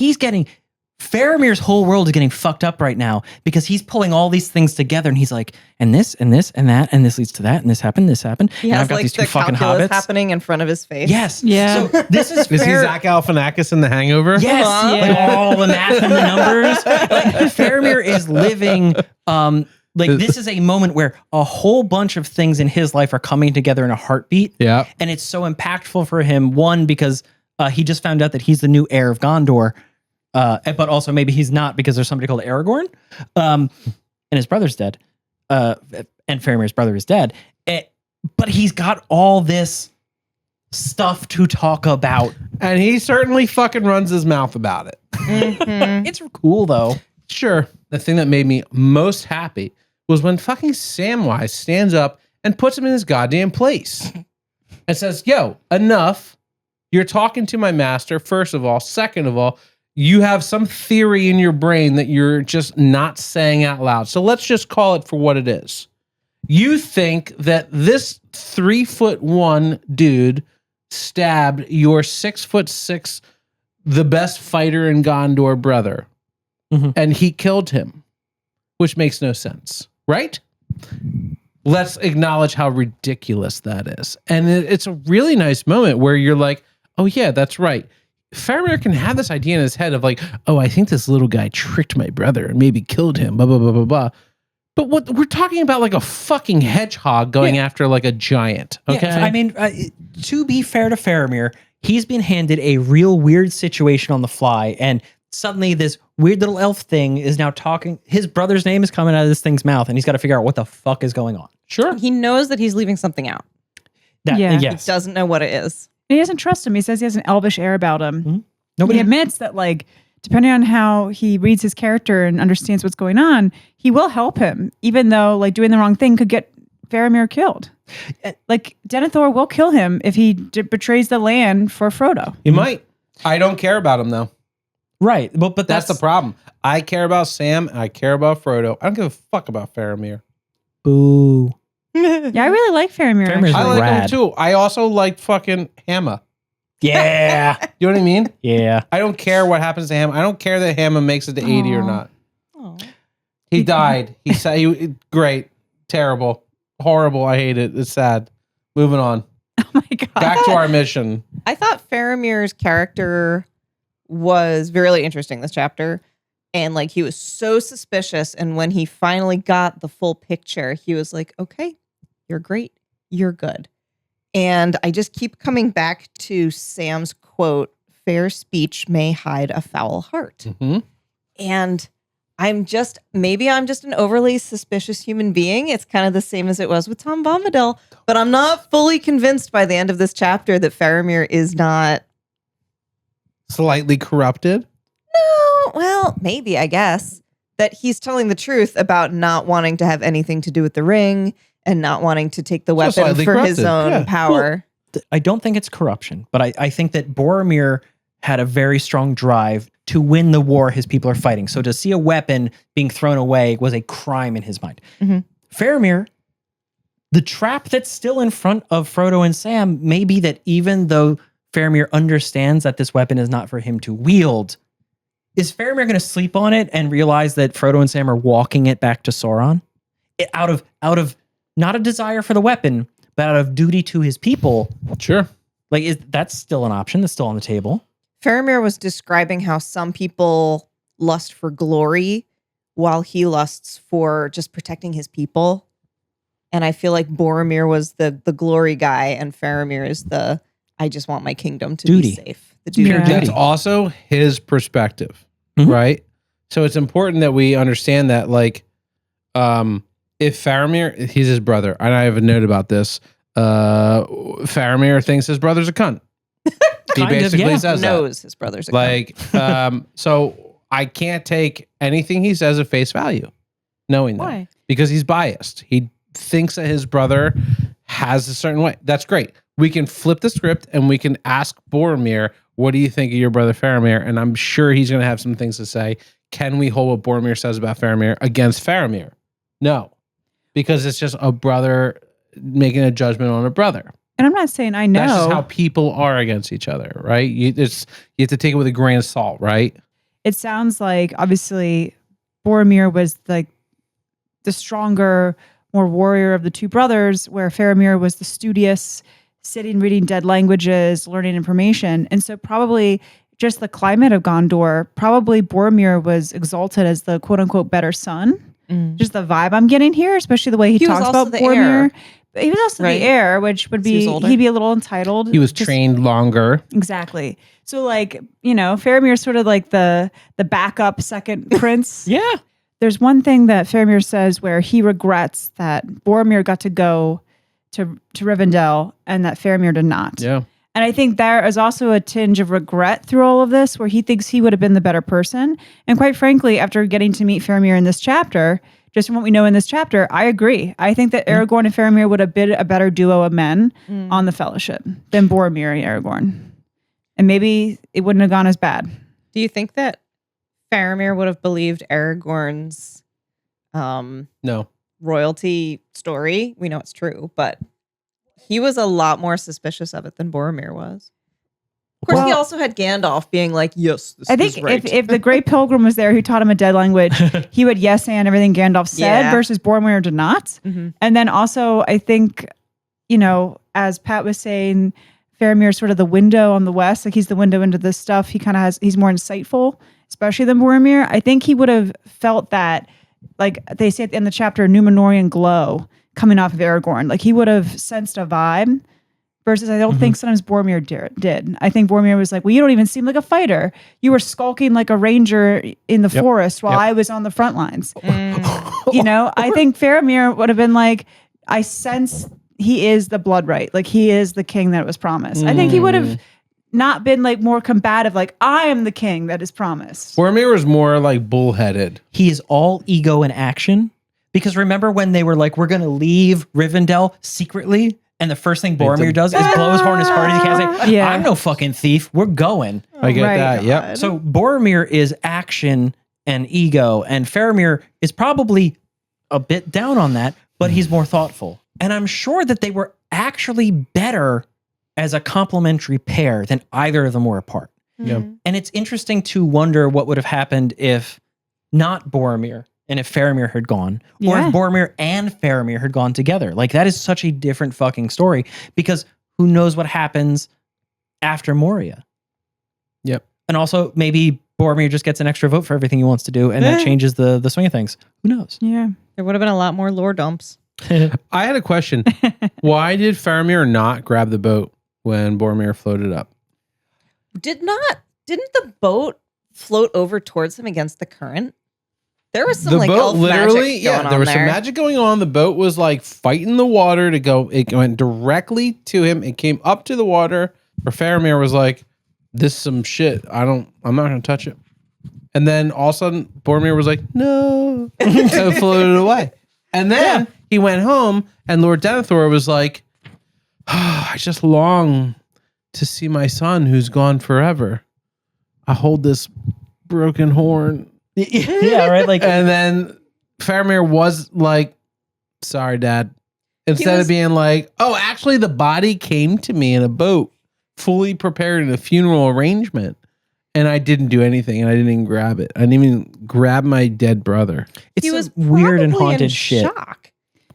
Faramir's whole world is getting fucked up right now because he's pulling all these things together, and he's like, and this and this and that, and this leads to that, and this happened. He and has I've got like these the two fucking calculus hobbits happening in front of his face. Yes. Yeah. So this is Is he Zach Galifianakis in The Hangover? Yes. Like all the math and the numbers. Like Faramir is living. This is a moment where a whole bunch of things in his life are coming together in a heartbeat. Yeah. And it's so impactful for him. One, because he just found out that he's the new heir of Gondor. But also maybe he's not, because there's somebody called Aragorn. And his brother's dead. And Faramir's brother is dead. But he's got all this stuff to talk about. And he certainly fucking runs his mouth about it. Mhm. It's cool, though. Sure. The thing that made me most happy was when fucking Samwise stands up and puts him in his goddamn place and says, yo, enough. You're talking to my master, first of all. Second of all, you have some theory in your brain that you're just not saying out loud. So let's just call it for what it is. You think that this 3'1" dude stabbed your 6'6", the best fighter in Gondor brother, and he killed him, which makes no sense, right? Let's acknowledge how ridiculous that is. And it's a really nice moment where you're like, oh yeah, that's right. Faramir can have this idea in his head of like, oh, I think this little guy tricked my brother and maybe killed him, blah, blah, blah, blah, blah. But what we're talking about, like a fucking hedgehog going after like a giant. Okay. Yeah, I mean, to be fair to Faramir, he's been handed a real weird situation on the fly, and suddenly this weird little elf thing is now talking. His brother's name is coming out of this thing's mouth, and he's got to figure out what the fuck is going on. Sure. He knows that he's leaving something out. Yeah. Yes. He doesn't know what it is. And he doesn't trust him. He says he has an elvish air about him. Nobody He admits that, like, depending on how he reads his character and understands what's going on, he will help him, even though like doing the wrong thing could get Faramir killed. Like Denethor will kill him if he betrays the land for Frodo. You might. I don't care about him though. Right. But That's the problem. I care about Sam and I care about Frodo. I don't give a fuck about Faramir. Boo. Yeah, I really like Faramir. Faramir's actually. I like him rad. too. I also like fucking Hamma. Yeah. You know what I mean? Yeah. I don't care what happens to him. I don't care that Hamma makes it to 80 or Aw. not. Oh. He died. He said he great, terrible, horrible. I hate it. It's sad. Moving on. Oh my god. Back to our mission. I thought Faramir's character was really interesting this chapter. And like he was so suspicious. And when he finally got the full picture, he was like, okay, you're great. You're good. And I just keep coming back to Sam's quote, fair speech may hide a foul heart. Mm-hmm. And maybe I'm just an overly suspicious human being. It's kind of the same as it was with Tom Bombadil, but I'm not fully convinced by the end of this chapter that Faramir is not. Slightly corrupted. No, well, maybe, I guess. That he's telling the truth about not wanting to have anything to do with the ring and not wanting to take the weapon slightly for his corrupted, own yeah. power. I don't think it's corruption, but I think that Boromir had a very strong drive to win the war his people are fighting. So to see a weapon being thrown away was a crime in his mind. Mhm. Faramir, the trap that's still in front of Frodo and Sam may be that even though Faramir understands that this weapon is not for him to wield, is Faramir going to sleep on it and realize that Frodo and Sam are walking it back to Sauron? Out of not a desire for the weapon, but out of duty to his people. Sure. Like, that's still an option that's still on the table. Faramir was describing how some people lust for glory while he lusts for just protecting his people. And I feel like Boromir was the glory guy and Faramir is the, I just want my kingdom to Duty. be safe. The duty. Yeah. That's also his perspective, Mhm. right? So it's important that we understand that, like, if Faramir, he's his brother, and I have a note about this. Faramir thinks his brother's a cunt. He Kind of, basically yeah. says that. Knows his brother's a cunt. Like, so I can't take anything he says at face value, knowing that. Why? Because he's biased. He thinks that his brother has a certain way. That's great. We can flip the script and we can ask Boromir, what do you think of your brother Faramir? And I'm sure he's going to have some things to say. Can we hold what Boromir says about Faramir against Faramir? No. because it's just a brother making a judgment on a brother. And I'm not saying I know. That's just how people are against each other, right? You have to take it with a grain of salt, right? It sounds like obviously Boromir was like the stronger, more warrior of the two brothers, where Faramir was the studious, sitting, reading dead languages, learning information. And so probably just the climate of Gondor, probably Boromir was exalted as the quote unquote better son. Just the vibe I'm getting here, especially the way he talks about Boromir. Heir. He was also the heir, which would be, he'd be a little entitled. He was trained longer. Exactly. So like, Faramir's sort of like the backup second prince. Yeah. There's one thing that Faramir says where he regrets that Boromir got to go to Rivendell and that Faramir did not. Yeah. And I think there is also a tinge of regret through all of this where he thinks he would have been the better person. And quite frankly, after getting to meet Faramir in this chapter, just from what we know in this chapter, I agree. I think that Aragorn and Faramir would have been a better duo of men on the Fellowship than Boromir and Aragorn. And maybe it wouldn't have gone as bad. Do you think that Faramir would have believed Aragorn's No. royalty story? We know it's true, but he was a lot more suspicious of it than Boromir was. Of course, he also had Gandalf being like, yes, this I think is right. if the Great Pilgrim was there who taught him a dead language, he would yes and everything Gandalf said versus Boromir did not. Mm-hmm. And then also, I think, as Pat was saying, Faramir's sort of the window on the West. Like he's the window into this stuff. He's more insightful, especially than Boromir. I think he would have felt that, like they say at the end of the chapter, Numenorian glow coming off of Aragorn. Like he would have sensed a vibe. Versus I don't think sometimes Boromir did. I think Boromir was like, well, you don't even seem like a fighter. You were skulking like a ranger in the forest while I was on the front lines. I think Faramir would have been like, I sense he is the blood right. Like he is the king that was promised. I think he would have not been like more combative, like I am the king that is promised. Boromir was more like bullheaded. He is all ego and action. Because remember when they were like, we're going to leave Rivendell secretly? And the first thing Boromir does is blow his horn as hard as he can. Say, I'm no fucking thief. We're going. I get that. Yep. So Boromir is action and ego. And Faramir is probably a bit down on that, but he's more thoughtful. And I'm sure that they were actually better as a complementary pair than either of them were apart. Yep. And it's interesting to wonder what would have happened if not Boromir. And if Faramir had gone, or if Boromir and Faramir had gone together. Like, that is such a different fucking story because who knows what happens after Moria. Yep. And also, maybe Boromir just gets an extra vote for everything he wants to do, and that changes the swing of things. Who knows? Yeah. There would have been a lot more lore dumps. I had a question. Why did Faramir not grab the boat when Boromir floated up? Didn't the boat float over towards him against the current? There was some elf magic going on there was there. some magic going on. The boat was like fighting the water to go. It went directly to him. It came up to the water. Where Faramir was like, "This is some shit. I'm not going to touch it." And then all of a sudden, Boromir was like, "No," and floated away. And then he went home, and Lord Denethor was like, "I just long to see my son, who's gone forever. I hold this broken horn." Yeah, right. Like, and then Faramir was like, "Sorry, Dad." Instead of being like, "Oh, actually, the body came to me in a boat, fully prepared in a funeral arrangement, and I didn't do anything, and I didn't even grab it. I didn't even grab my dead brother." it's He was weird and probably haunted in shit. Shock.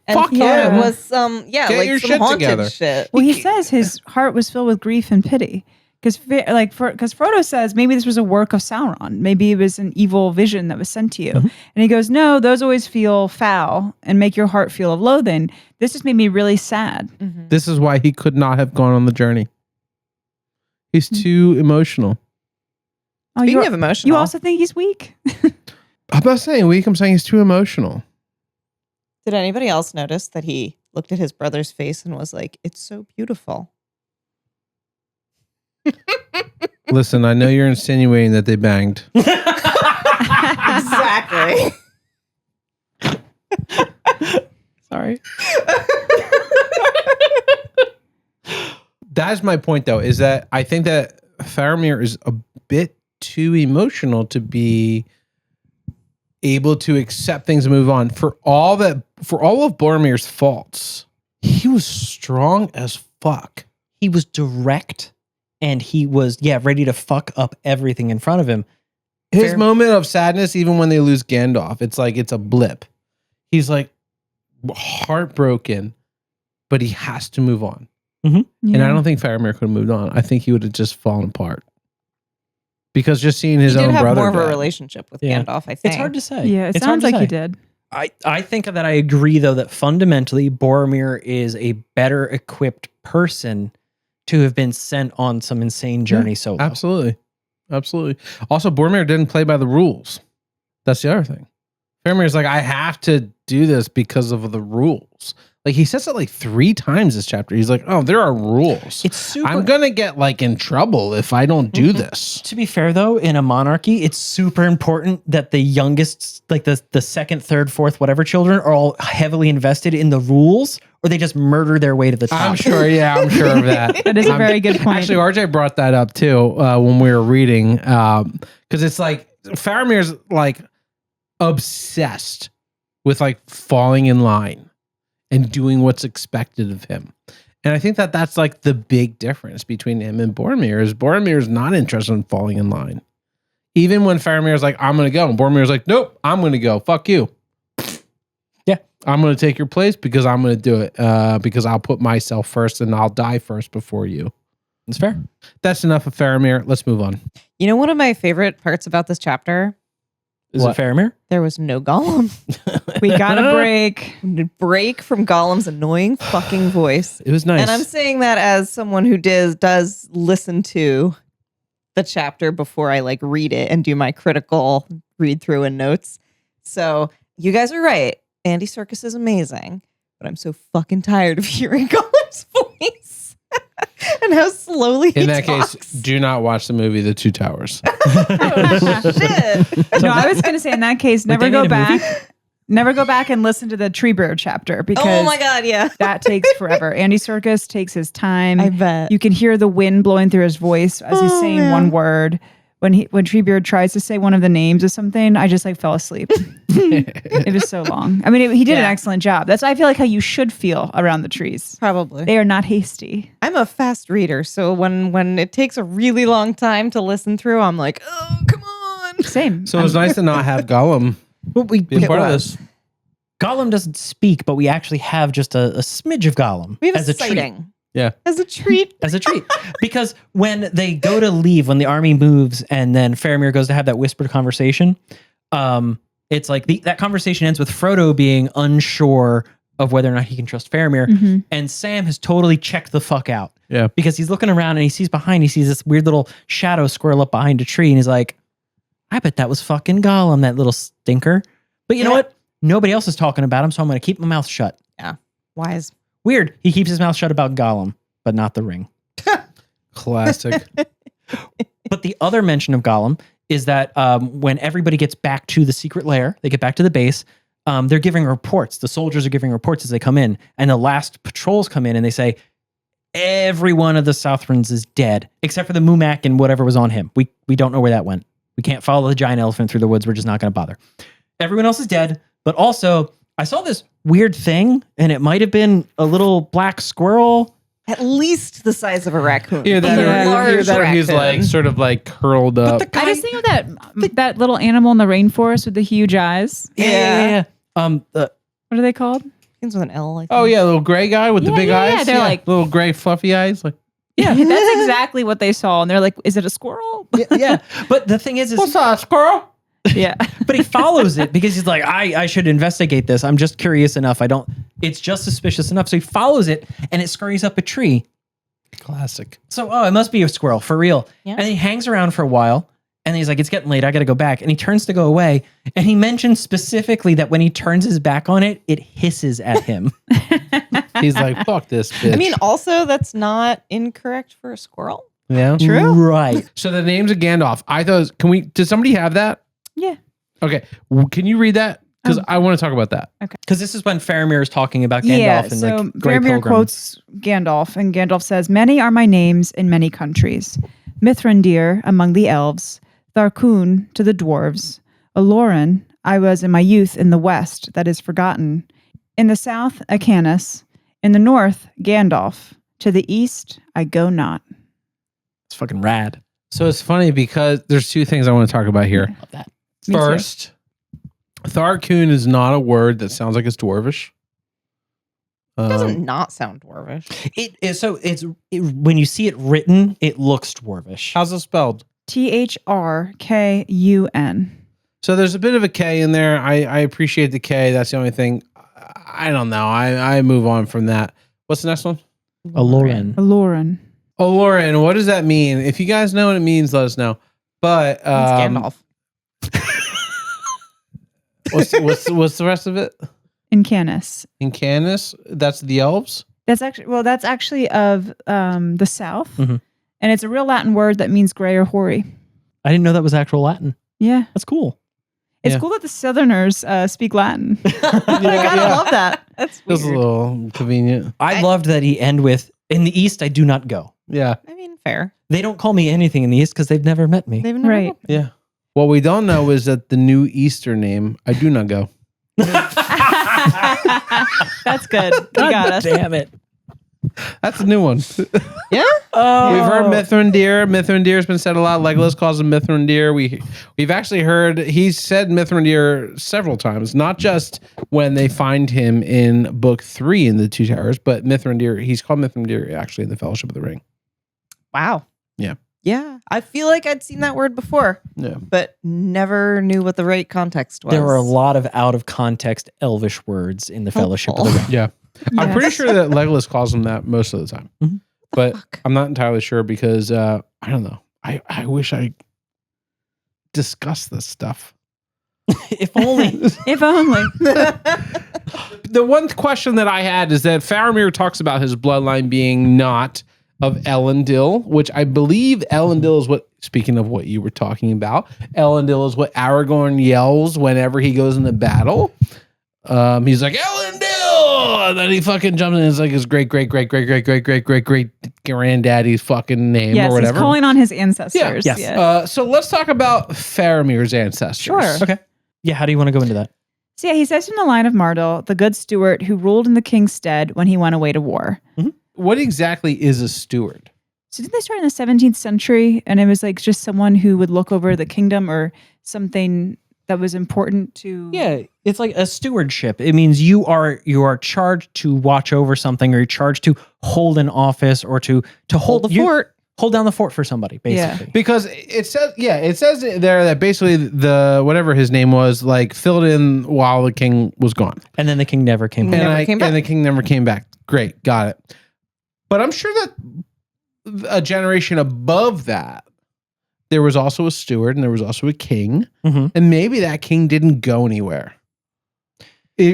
And Fuck he yeah. was some Get your some shit haunted together. shit. Well, he says his heart was filled with grief and pity. Because Frodo says maybe this was a work of Sauron. Maybe it was an evil vision that was sent to you. And he goes, no, those always feel foul and make your heart feel of loathing. This just made me really sad. This is why he could not have gone on the journey. He's too emotional. Oh, Speaking of emotional, you also think he's weak? I'm not saying weak. I'm saying he's too emotional. did anybody else notice that he looked at his brother's face and was like, "It's so beautiful"? Listen, I know you're insinuating that they banged. Exactly. Sorry. That's my point, though, is that I think that Faramir is a bit too emotional to be able to accept things and move on. For all of Boromir's faults, he was strong as fuck. He was direct, and he was ready to fuck up everything in front of him. His moment of sadness, even when they lose Gandalf, it's like it's a blip. He's like heartbroken, but he has to move on. Mm-hmm. And I don't think Faramir could have moved on. I think he would have just fallen apart. Because just seeing his own brother. He did have more of a die. relationship with Gandalf, I think. It's hard to say. Yeah, it It's sounds hard like to he say. did. I think that I agree, though, that fundamentally Boromir is a better equipped person to have been sent on some insane journey solo. Absolutely. Also, Boromir didn't play by the rules. That's the other thing. Faramir's like, I have to do this because of the rules. Like, he says it like 3 times this chapter. He's like, oh, there are rules. It's super. I'm going to get like in trouble if I don't do this. To be fair, though, in a monarchy, it's super important that the youngest, like the second, third, fourth, whatever children are all heavily invested in the rules, or they just murder their way to the top. I'm sure of that. That is a very good point. Actually, RJ brought that up too when we were reading, because it's like Faramir's like obsessed with like falling in line and doing what's expected of him. And I think that that's like the big difference between him and Boromir is Boromir's not interested in falling in line. Even when Faramir's like, I'm going to go. And Boromir's like, nope, I'm going to go. Fuck you. Yeah. I'm going to take your place because I'm going to do it because I'll put myself first and I'll die first before you. That's fair. That's enough of Faramir. Let's move on. You know, one of my favorite parts about this chapter? Is it Faramir? There was no Gollum. We got a break. Break from Gollum's annoying fucking voice. It was nice. And I'm saying that as someone who does listen to the chapter before I like read it and do my critical read through and notes. So you guys are right. Andy Serkis is amazing, but I'm so fucking tired of hearing Gollum's voice. And how slowly he In that talks. case, do not watch the movie The Two Towers. Shit. No, I was going to say in that case, never they go made a back. movie? Never go back and listen to the Treebeard chapter because Oh my god, yeah. that takes forever. Andy Serkis takes his time. I bet. You can hear the wind blowing through his voice as he's saying man. one word. When Treebeard tries to say one of the names of something, I just like fell asleep. It was so long. I mean, he did an Yeah. excellent job. I feel like how you should feel around the trees. Probably. They are not hasty. I'm a fast reader, so when it takes a really long time to listen through, I'm like, oh, come on. Same. So it was nice to not have Gollum be a part of this. Gollum doesn't speak, but we actually have just a smidge of Gollum We have as a a treat. sighting. Yeah. As a treat. As a treat. Because when they go to leave, when the army moves and then Faramir goes to have that whispered conversation, it's like that conversation ends with Frodo being unsure of whether or not he can trust Faramir. Mhm. And Sam has totally checked the fuck out. Yeah. Because he's looking around and he sees this weird little shadow squirrel up behind a tree. And he's like, I bet that was fucking Gollum, that little stinker. But you know what? Nobody else is talking about him, so I'm going to keep my mouth shut. Wise. Weird. He keeps his mouth shut about Gollum, but not the ring. Classic. But the other mention of Gollum is that when everybody gets back to the secret lair, they get back to the base, they're giving reports. The soldiers are giving reports as they come in. And the last patrols come in and they say, every one of the Southrons is dead, except for the Mumak and whatever was on him. We don't know where that went. We can't follow the giant elephant through the woods. We're just not going to bother. Everyone else is dead. But also, I saw this weird thing, and it might have been a little black squirrel. At least the size of a raccoon. Either that, Yeah. or, either that or he's like raccoon. sort of like curled up. But the I guy, just think of that little animal in the rainforest with the huge eyes. yeah. What are they called? Begins with an L, I think. Oh yeah, little gray guy with the Yeah, big yeah, eyes. yeah, they're like- little gray fluffy eyes. Like Yeah, that's exactly what they saw. And they're like, is it a squirrel? yeah. But the thing is what's that, squirrel? Yeah. but he follows it because he's like, I should investigate this. I'm just curious enough. It's just suspicious enough. So he follows it and it scurries up a tree. Classic. So, it must be a squirrel for real. Yeah. And he hangs around for a while and he's like, it's getting late. I got to go back. And he turns to go away. And he mentions specifically that when he turns his back on it, it hisses at him. He's like, fuck this bitch. I mean, also, that's not incorrect for a squirrel. yeah. True. Right. So the names of Gandalf. I thought, did somebody have that? Yeah. Okay. Can you read that? Because I want to talk about that. Because this is when Faramir is talking about Gandalf Yeah, and so like Grey Faramir Pilgrim. quotes Gandalf, and Gandalf says, many are my names in many countries. Mithrandir among the elves, Tharkun to the dwarves, Aloran I was in my youth in the west that is forgotten. In the south, Acanus. In the north, Gandalf. To the east, I go not. It's fucking rad. So it's funny because there's two things I want to talk about here. Love that. Me too. First, Tharkun is not a word that sounds like it's dwarvish. It doesn't not sound dwarvish. It is when you see it written, it looks dwarvish. How's it spelled? Thrkun. So there's a bit of a K in there. I appreciate the K. That's the only thing. I don't know. I move on from that. What's the next one? Aloran. Aloran. Oh, Lauren, what does that mean? If you guys know what it means, let us know. But It's Gandalf. what's the rest of it? In Canis. In Canis, that's the elves. That's actually of the south. Mhm. And it's a real Latin word that means gray or hoary. I didn't know that was actual Latin. Yeah. That's cool. It's Yeah. cool that the Southerners speak Latin. I gotta love that. That's It was a weird. little convenient. I loved that he end with, in the East, I do not go. Yeah, I mean, fair. They don't call me anything in the East because they've never met me. They've never Right. met me. yeah. What we don't know is that the new Easter name, I do not go. That's good. You got us. Damn it. That's a new one. Yeah? Oh. We've heard Mithrandir. Mithrandir's been said a lot. Legolas calls him Mithrandir. We've actually heard he's said Mithrandir several times, not just when they find him in book 3 in the Two Towers, but Mithrandir. He's called Mithrandir actually in the Fellowship of the Ring. Wow. Yeah. Yeah. I feel like I'd seen that word before, Yeah. but never knew what the right context was. There were a lot of out of context Elvish words in the Fellowship of the Ring. Yeah. I'm Yes. pretty sure that Legolas calls him that most of the time, Mhm. but Fuck. I'm not entirely sure because I don't know. I wish I discussed this stuff. If only. If only. The one question that I had is that Faramir talks about his bloodline being not of Elendil, which I believe Elendil is what, speaking of what you were talking about, Elendil is what Aragorn yells whenever he goes into battle. He's like, Elendil! And then he fucking jumps in and it's like his great granddaddy's fucking name Yes, or whatever. he's calling on his ancestors. Yes. Yeah. So let's talk about Faramir's ancestors. Sure. Okay. Yeah, how do you want to go into that? So yeah, he says from the line of Mardel, the good steward who ruled in the king's stead when he went away to war. What exactly is a steward? So didn't they start in the 17th century? And it was like just someone who would look over the kingdom or something that was important to... Yeah, it's like a stewardship. It means you are charged to watch over something, or you're charged to hold an office, or to hold the fort. Hold down the fort for somebody, basically. Because it says there that basically the whatever his name was like filled in while the king was gone. And then the king never came back. Never came back. And the king never came back. Great, got it. But I'm sure that a generation above that, there was also a steward and there was also a king. Mhm. And maybe that king didn't go anywhere.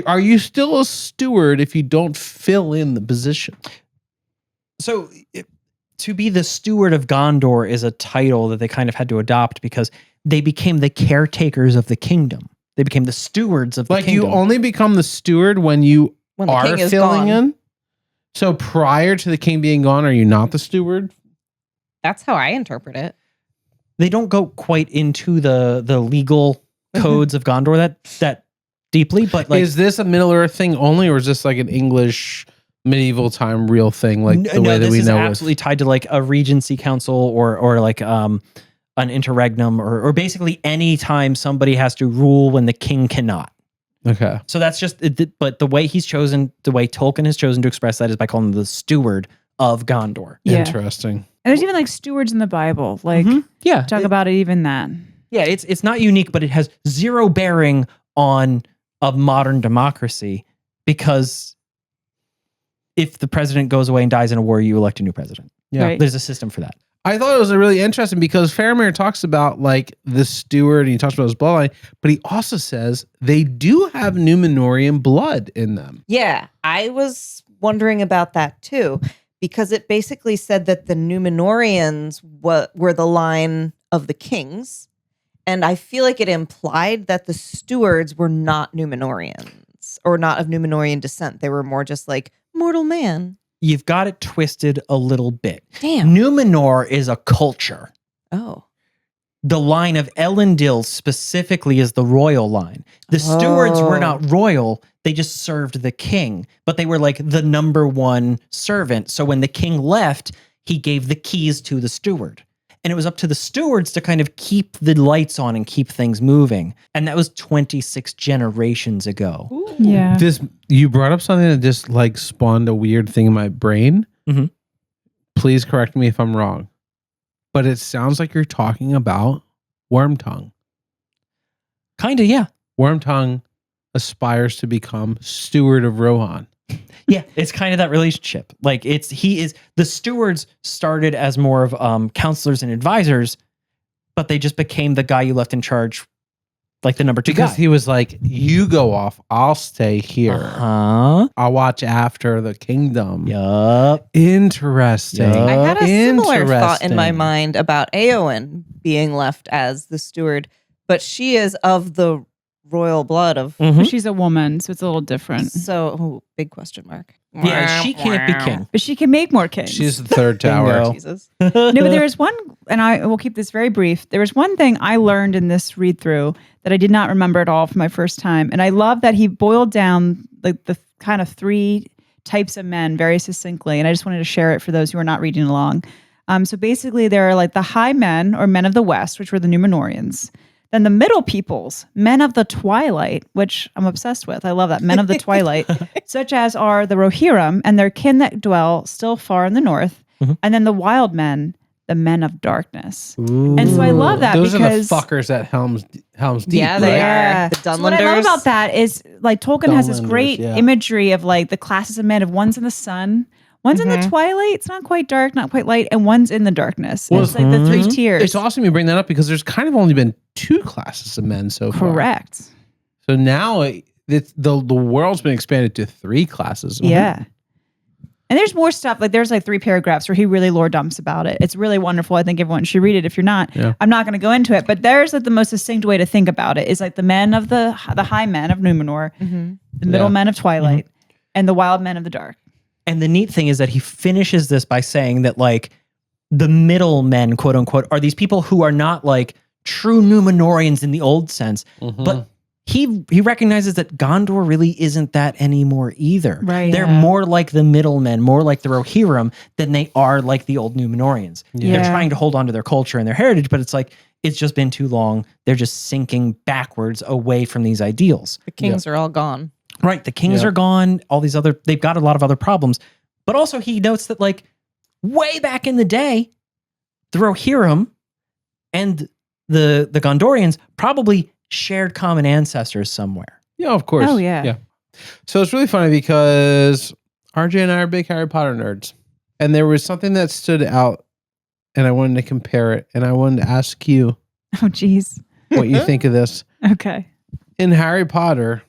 Are you still a steward if you don't fill in the position? So to be the steward of Gondor is a title that they kind of had to adopt because they became the caretakers of the kingdom. They became the stewards of the Like kingdom. you only become the steward when you When the are king is filling gone. in. So prior to the king being gone, are you not the steward? That's how I interpret it. They don't go quite into the legal codes of Gondor that deeply, but like Is this a Middle Earth thing only, or is this like an English medieval time real thing, like the way that this we is know absolutely tied to like a regency council or like an interregnum or basically any time somebody has to rule when the king cannot. with? Okay. So that's just but the way he's chosen, the way Tolkien has chosen to express that is by calling him the steward of Gondor. Yeah. Interesting. And there's even like stewards in the Bible. Like Yeah. talk about it even that. Yeah, it's not unique, but it has zero bearing on a modern democracy because if the president goes away and dies in a war, you elect a new president. Yeah. Right. There's a system for that. I thought it was really interesting because Faramir talks about like the steward and he talks about his bloodline, but he also says they do have Numenorian blood in them. Yeah, I was wondering about that too, because it basically said that the Numenorians were the line of the kings. And I feel like it implied that the stewards were not Numenorians or not of Numenorian descent. They were more just like mortal man. You've got it twisted a little bit. Damn. Numenor is a culture. Oh. the line of Elendil specifically is the royal line. The stewards were not royal. They just served the king, but they were like the number one servant. So when the king left, he gave the keys to the steward. And it was up to the stewards to kind of keep the lights on and keep things moving. And that was 26 generations ago. Yeah. You brought up something that just like spawned a weird thing in my brain. Mhm. Please correct me if I'm wrong, but it sounds like you're talking about Wormtongue. Kind of, yeah. Wormtongue aspires to become steward of Rohan. Yeah, it's kind of that relationship. Like the stewards started as more of counselors and advisors, but they just became the guy you left in charge, like the number 2 Because guy. he was like, you go off, I'll stay here. Uh-huh. I'll watch after the kingdom. Yup. Interesting. Yup. I had a similar thought in my Interesting. mind about Eowyn being left as the steward, but she is of the royal blood of. Mhm. She's a woman, so it's a little different. So, big question mark. Yeah, she can't be king. But she can make more kings. She's the third tower. Bingo. Jesus. No, but there was one, and I will keep this very brief. There was one thing I learned in this read through that I did not remember at all from my first time. And I love that he boiled down like the kind of 3 types of men very succinctly. And I just wanted to share it for those who are not reading along. So basically, there are like the high men or men of the West, which were the Numenorians. Then the middle peoples, men of the Twilight, which I'm obsessed with. I love that. Men of the Twilight, such as are the Rohirrim and their kin that dwell still far in the north. Mhm. And then the wild men, the men of darkness. And so I love that Those because are the fuckers at Helm's Deep. Yeah, they right? are. The So what I love Dunlanders. about that is like Tolkien has this Dunlanders, great yeah. imagery of like the classes of men of one's in the sun, one's in the twilight, it's not quite dark, not quite light, and one's in the darkness. Well, It's like the 3 tiers. It's awesome you bring that up because there's kind of only been 2 classes of men so far. Correct. So now the world's been expanded to 3 classes. Yeah. And there's more stuff. Like there's like 3 paragraphs where he really lore dumps about it. It's really wonderful. I think everyone should read it. If you're not, Yeah. I'm not going to go into it. But there's like the most succinct way to think about it is like the men of the high men of Numenor, the middle Yeah. men of Twilight, and the wild men of the dark. And the neat thing is that he finishes this by saying that like the middle men, quote unquote, are these people who are not like true Numenorians in the old sense, but he recognizes that Gondor really isn't that anymore either. Right. They're Yeah. more like the middlemen, more like the Rohirrim than they are like the old Numenorians. Yeah. They're trying to hold on to their culture and their heritage, but it's like, it's just been too long. They're just sinking backwards away from these ideals. The kings are all gone. Right. The kings Yeah. are gone. All these they've got a lot of other problems. But also he notes that like way back in the day, the Rohirrim and the Gondorians probably shared common ancestors somewhere. Yeah, of course. Oh, yeah. So it's really funny because RJ and I are big Harry Potter nerds. And there was something that stood out and I wanted to compare it. And I wanted to ask you Oh, geez. what you think of this. Okay. In Harry Potter,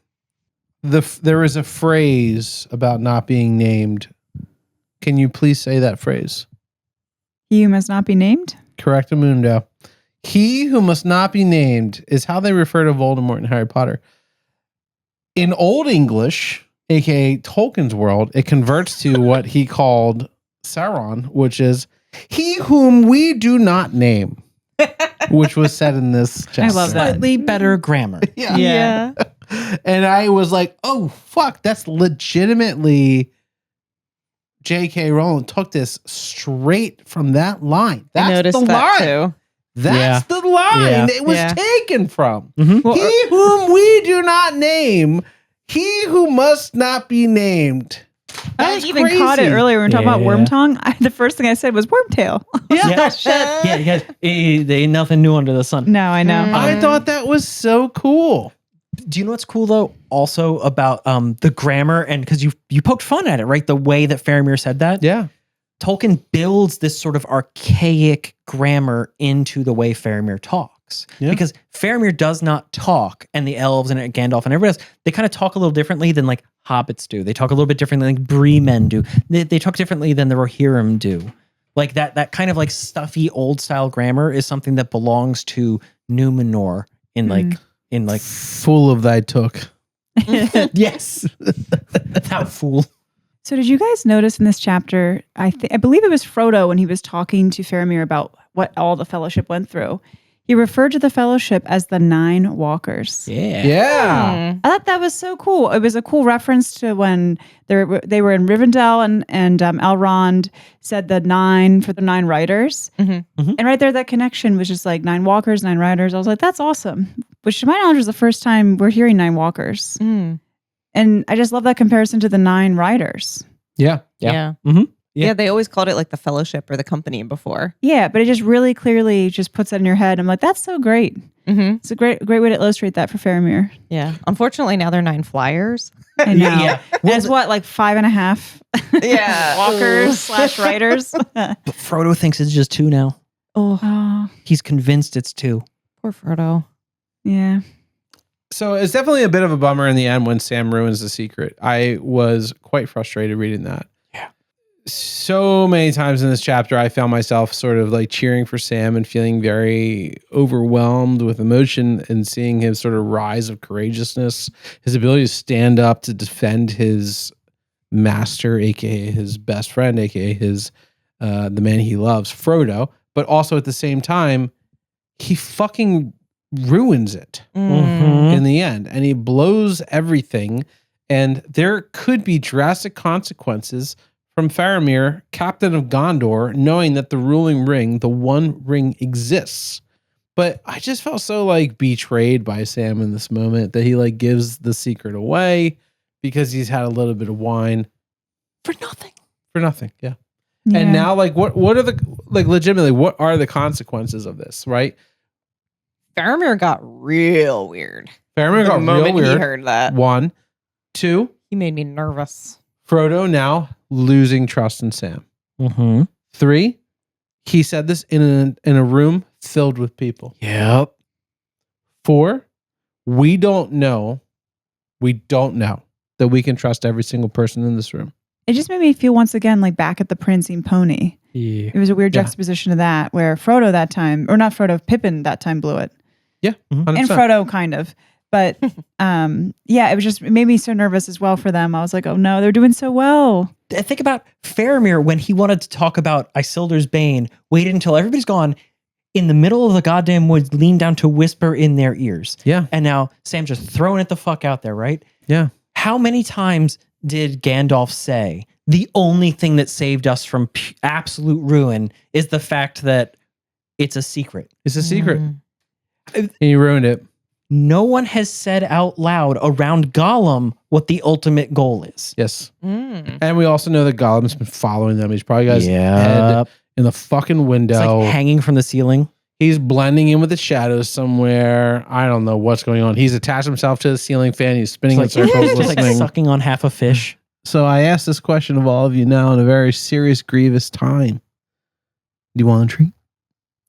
there is a phrase about not being named. Can you please say that phrase? He who must not be named. Correctamundo. He who must not be named is how they refer to Voldemort in Harry Potter. In Old English, aka Tolkien's world, it converts to what he called Sauron, which is he whom we do not name, which was said in this chapter. I love that. Slightly better grammar. Yeah. And I was like, oh, fuck, that's legitimately J.K. Rowling took this straight from that line. That's I noticed the that line. too. That's the line Yeah. it was Yeah. taken from. Mhm. Well, He whom we do not name, he who must not be named. I That's even caught it crazy. earlier when we were talking about Yeah. Wormtongue. The first thing I said was Wormtail. Yeah. Shit. Yeah. They ain't nothing new under the sun. No, I know. I thought that was so cool. Do you know what's cool though? Also about the grammar and because you poked fun at it, right? The way that Faramir said that. Yeah. Tolkien builds this sort of archaic grammar into the way Faramir talks. Yeah. Because Faramir does not talk, and the elves and Gandalf and everybody else, they kind of talk a little differently than like hobbits do. They talk a little bit differently than like Bree men do. They talk differently than the Rohirrim do. Like that kind of like stuffy old style grammar is something that belongs to Numenor in like Full of thy took. yes. That fool. So did you guys notice in this chapter, I believe it was Frodo when he was talking to Faramir about what all the fellowship went through. He referred to the fellowship as the Nine Walkers. Yeah. Hmm. I thought that was so cool. It was a cool reference to when they were in Rivendell and Elrond said the 9 for the 9 riders. Mhm. And right there, that connection was just like 9 walkers, 9 riders. I was like, that's awesome. Which to my knowledge was the first time we're hearing 9 walkers. Mm. And I just love that comparison to the 9 riders. Yeah. Yeah. Yeah. Mhm. Yeah, Yeah. they always called it like the fellowship or the company before. Yeah, but it just really clearly just puts that in your head. I'm like, that's so great. Mm-hmm. It's a great way to illustrate that for Faramir. Yeah. Unfortunately, now they're 9 flyers. I know. Yeah. There's what, like 5.5 Yeah. walkers / riders? But Frodo thinks it's just 2 now. Oh, He's convinced it's 2. Poor Frodo. yeah. So it's definitely a bit of a bummer in the end when Sam ruins the secret. I was quite frustrated reading that. Yeah. So many times in this chapter, I found myself sort of like cheering for Sam and feeling very overwhelmed with emotion and seeing his sort of rise of courageousness, his ability to stand up to defend his master, aka his best friend, aka his the man he loves, Frodo. But also at the same time, he fucking ruins it in the end, and he blows everything, and there could be drastic consequences from Faramir, captain of Gondor, knowing that the ruling ring, the One Ring, exists. But I just felt so like betrayed by Sam in this moment that he like gives the secret away because he's had a little bit of wine For nothing. for nothing. Yeah. Yeah. And now like what are the like legitimately what are the consequences of this, right? Faramir got real weird. Faramir The got real moment he weird. heard that, 1, 2, he made me nervous. Frodo now losing trust in Sam. Mm-hmm. 3, he said this in a room filled with people. Yep. 4, we don't know that we can trust every single person in this room. It just made me feel once again like back at the Prancing Pony. Yeah. It was a weird Yeah. juxtaposition of that, where Frodo that time, or not Frodo, Pippin that time blew it. 100%. And Frodo kind of. But yeah, it made me so nervous as well for them. I was like, oh no, they're doing so well. Think about Faramir when he wanted to talk about Isildur's Bane, waited until everybody's gone, in the middle of the goddamn woods, leaned down to whisper in their ears. Yeah. And now Sam just throwing it the fuck out there, right? Yeah. How many times did Gandalf say, the only thing that saved us from absolute ruin is the fact that it's a secret? It's a secret. Mm. And you ruined it. No one has said out loud around Gollum what the ultimate goal is. Yes. Mm. And we also know that Gollum's been following them. He's probably got his head in the fucking It's window. like hanging from the ceiling. He's blending in with the shadows somewhere. I don't know what's going on. He's attached himself to the ceiling fan. He's spinning in circles Just like listening. sucking on half a fish. So I ask this question of all of you now in a very serious, grievous time. Do you want a treat?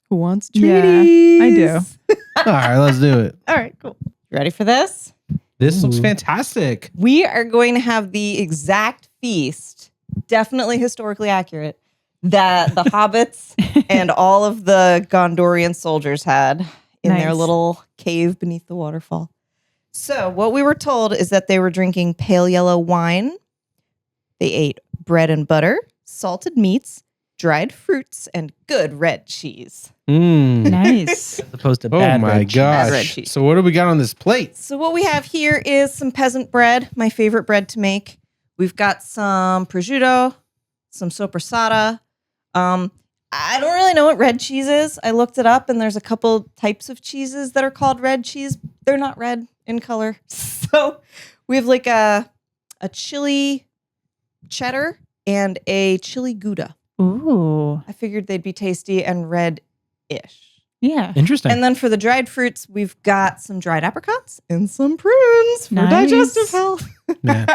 Who wants Yeah, treaties? I do. All right, let's do it. All right, cool. Ready for this? This looks Ooh. fantastic. We are going to have the exact feast, definitely historically accurate, that the hobbits and all of the Gondorian soldiers had in their Nice. little cave beneath the waterfall. So, what we were told is that they were drinking pale yellow wine. They ate bread and butter, salted meats, dried fruits, and good red cheese. Nice. As opposed to Oh bad my red cheese. Bad red gosh. cheese. So what do we got on this plate? So what we have here is some peasant bread, my favorite bread to make. We've got some prosciutto, some sopressata. I don't really know what red cheese is. I looked it up, and there's a couple types of cheeses that are called red cheese. They're not red in color. So we have like a chili cheddar and a chili Gouda. Ooh. I figured they'd be tasty and red-ish. Yeah. Interesting. And then for the dried fruits, we've got some dried apricots and some prunes for Nice. digestive health. Man,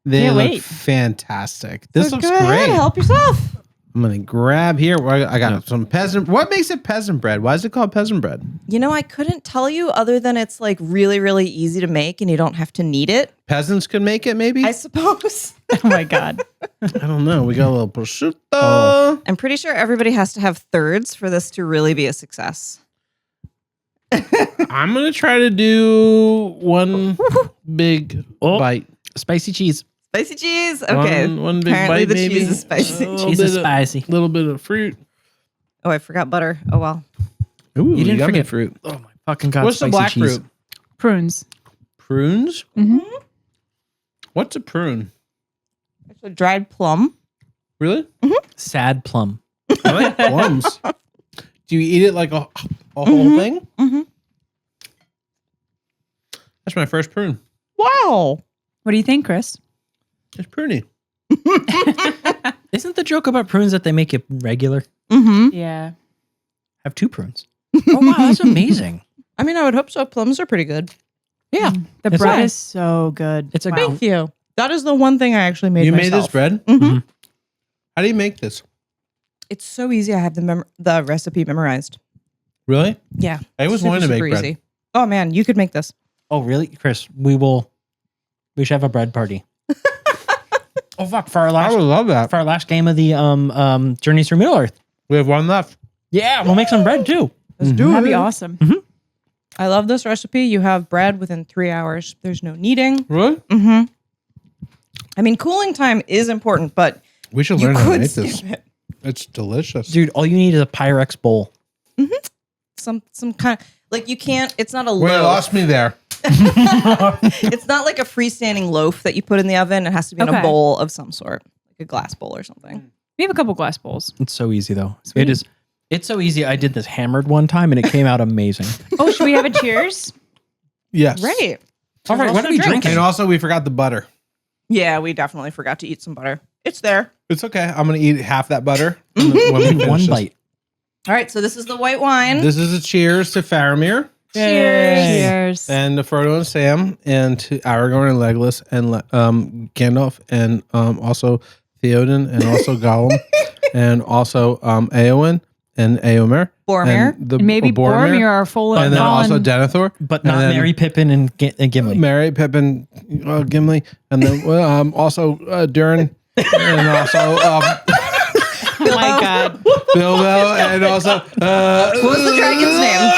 they Can't look wait. fantastic. This So looks go ahead, great. help yourself. I'm going to grab here. I got some peasant. What makes it peasant bread? Why is it called peasant bread? You know, I couldn't tell you other than it's like really, really easy to make and you don't have to knead it. Peasants could make it, maybe? I suppose. Oh my God. I don't know. We got a little prosciutto. Oh. I'm pretty sure everybody has to have thirds for this to really be a success. I'm going to try to do one big Oh. bite. Spicy cheese. Spicy cheese. Okay. One big Apparently bite, the maybe. cheese is spicy. A little Cheese bit is of- spicy. little bit of fruit. Oh, I forgot butter. Oh, well. Ooh, You didn't yummy forget fruit. Oh my fucking god! What's the spicy black cheese. fruit? Prunes. Prunes? Mm-hmm. What's a prune? It's a dried plum. Really? Sad plum. I like plums. Do you eat it like a whole thing? Mm-hmm. That's my first prune. Wow. What do you think, Chris? It's pruny. Isn't the joke about prunes that they make it regular? Mm-hmm. Yeah. Have 2 prunes. Oh wow, that's amazing. I mean, I would hope so. Plums are pretty good. Yeah, The It's bread nice. is so good. it's a Wow. Thank you. That is the one thing I actually made You myself. made this bread? Mm-hmm. How do you make this? It's so easy. I have the recipe memorized. Really? Yeah. I always Super, wanted to make super bread. easy. Oh man, you could make this. Oh really, Chris? We should have a bread party. Oh fuck! For our I last would love that. for our last game of the Journeys Through Middle Earth. We have one left. Yeah, we'll make some bread too. Let's do That'd be it. awesome. I love this recipe. You have bread within 3 hours. There's no kneading. Really? Mm-hmm. I mean, cooling time is important, but We should you learn how to could make this. skip it. It's delicious. Dude, all you need is a Pyrex bowl. Some kind of like you can't. It's not a Wait, loaf. lost me there. It's not like a freestanding loaf that you put in the oven. It has to be in a Okay. bowl of some sort, like a glass bowl or something. We have a couple glass bowls. It's so easy though. It is. It's so easy. I did this hammered one time and it came out amazing. Oh, should we have a cheers? Yes. Right. All right, what are we drinking? And also, we forgot the butter. Yeah, we definitely forgot to eat some butter. It's there. It's okay. I'm going to eat half that butter. when we finish One this. bite. All right, so this is the white wine. This is a cheers to Faramir Cheers. and to Frodo and Sam and to Aragorn and Legolas and Gandalf and also Theoden and also Gollum and also Eowyn and Eomer. Boromir. And maybe Boromir are full of And then also fallen. Denethor. But And not then- Merry Pippin and Gimli. Mary, Pippin, Gimli, and then also Durin, and also Oh my God. Bilbo, and also What's the dragon's name?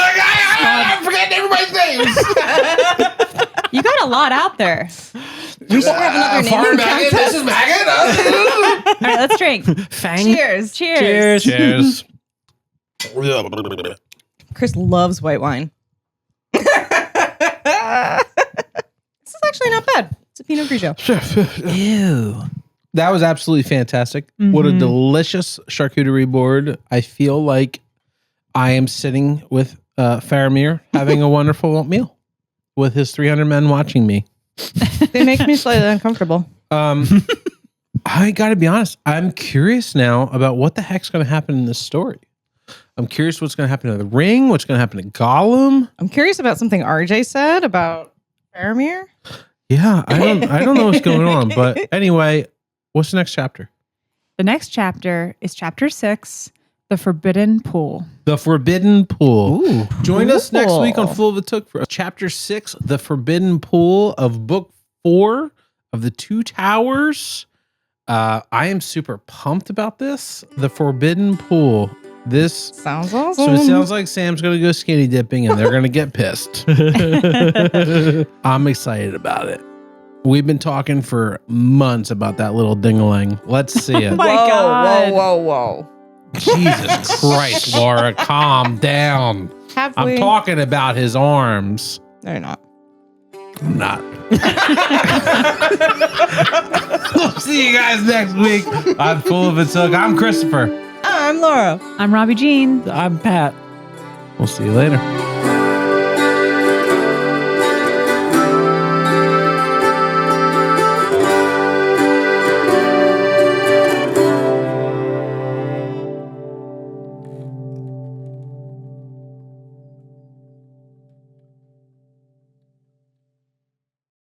I'm forgetting everybody's names. You got a lot out there. We should have another naming Maggot, contest. this is Maggot. All right, let's drink. Fang. Cheers. Cheers. Cheers. Chris loves white wine. This is actually not bad. It's a Pinot Grigio. Ew. That was absolutely fantastic. What a Mhm. delicious charcuterie board. I feel like I am sitting with Faramir having a wonderful meal with his 300 men watching me. They make me slightly uncomfortable. I got to be honest. I'm curious now about what the heck's going to happen in this story. I'm curious what's going to happen to the ring, what's going to happen to Gollum. I'm curious about something RJ said about Faramir. Yeah, I don't know what's going on, but anyway, what's the next chapter? The next chapter is chapter 6, The Forbidden Pool. The Forbidden Pool. Ooh. Join us next week on Cool. Full of the Took for chapter 6, The Forbidden Pool of book 4 of the Two Towers. I am super pumped about this. The Forbidden Pool. This Sounds awesome. so it sounds like Sam's gonna go skinny dipping and they're gonna get pissed. I'm excited about it. We've been talking for months about that little ding-a-ling. Let's see it. my God. Whoa. Jesus Christ, Laura, calm down. Have I'm we? talking about his arms. No, you're not. I'm not. We'll see you guys next week. I'm Full of It Took. I'm Christopher. I'm Laura. I'm Robbie Jean. I'm Pat. We'll see you later.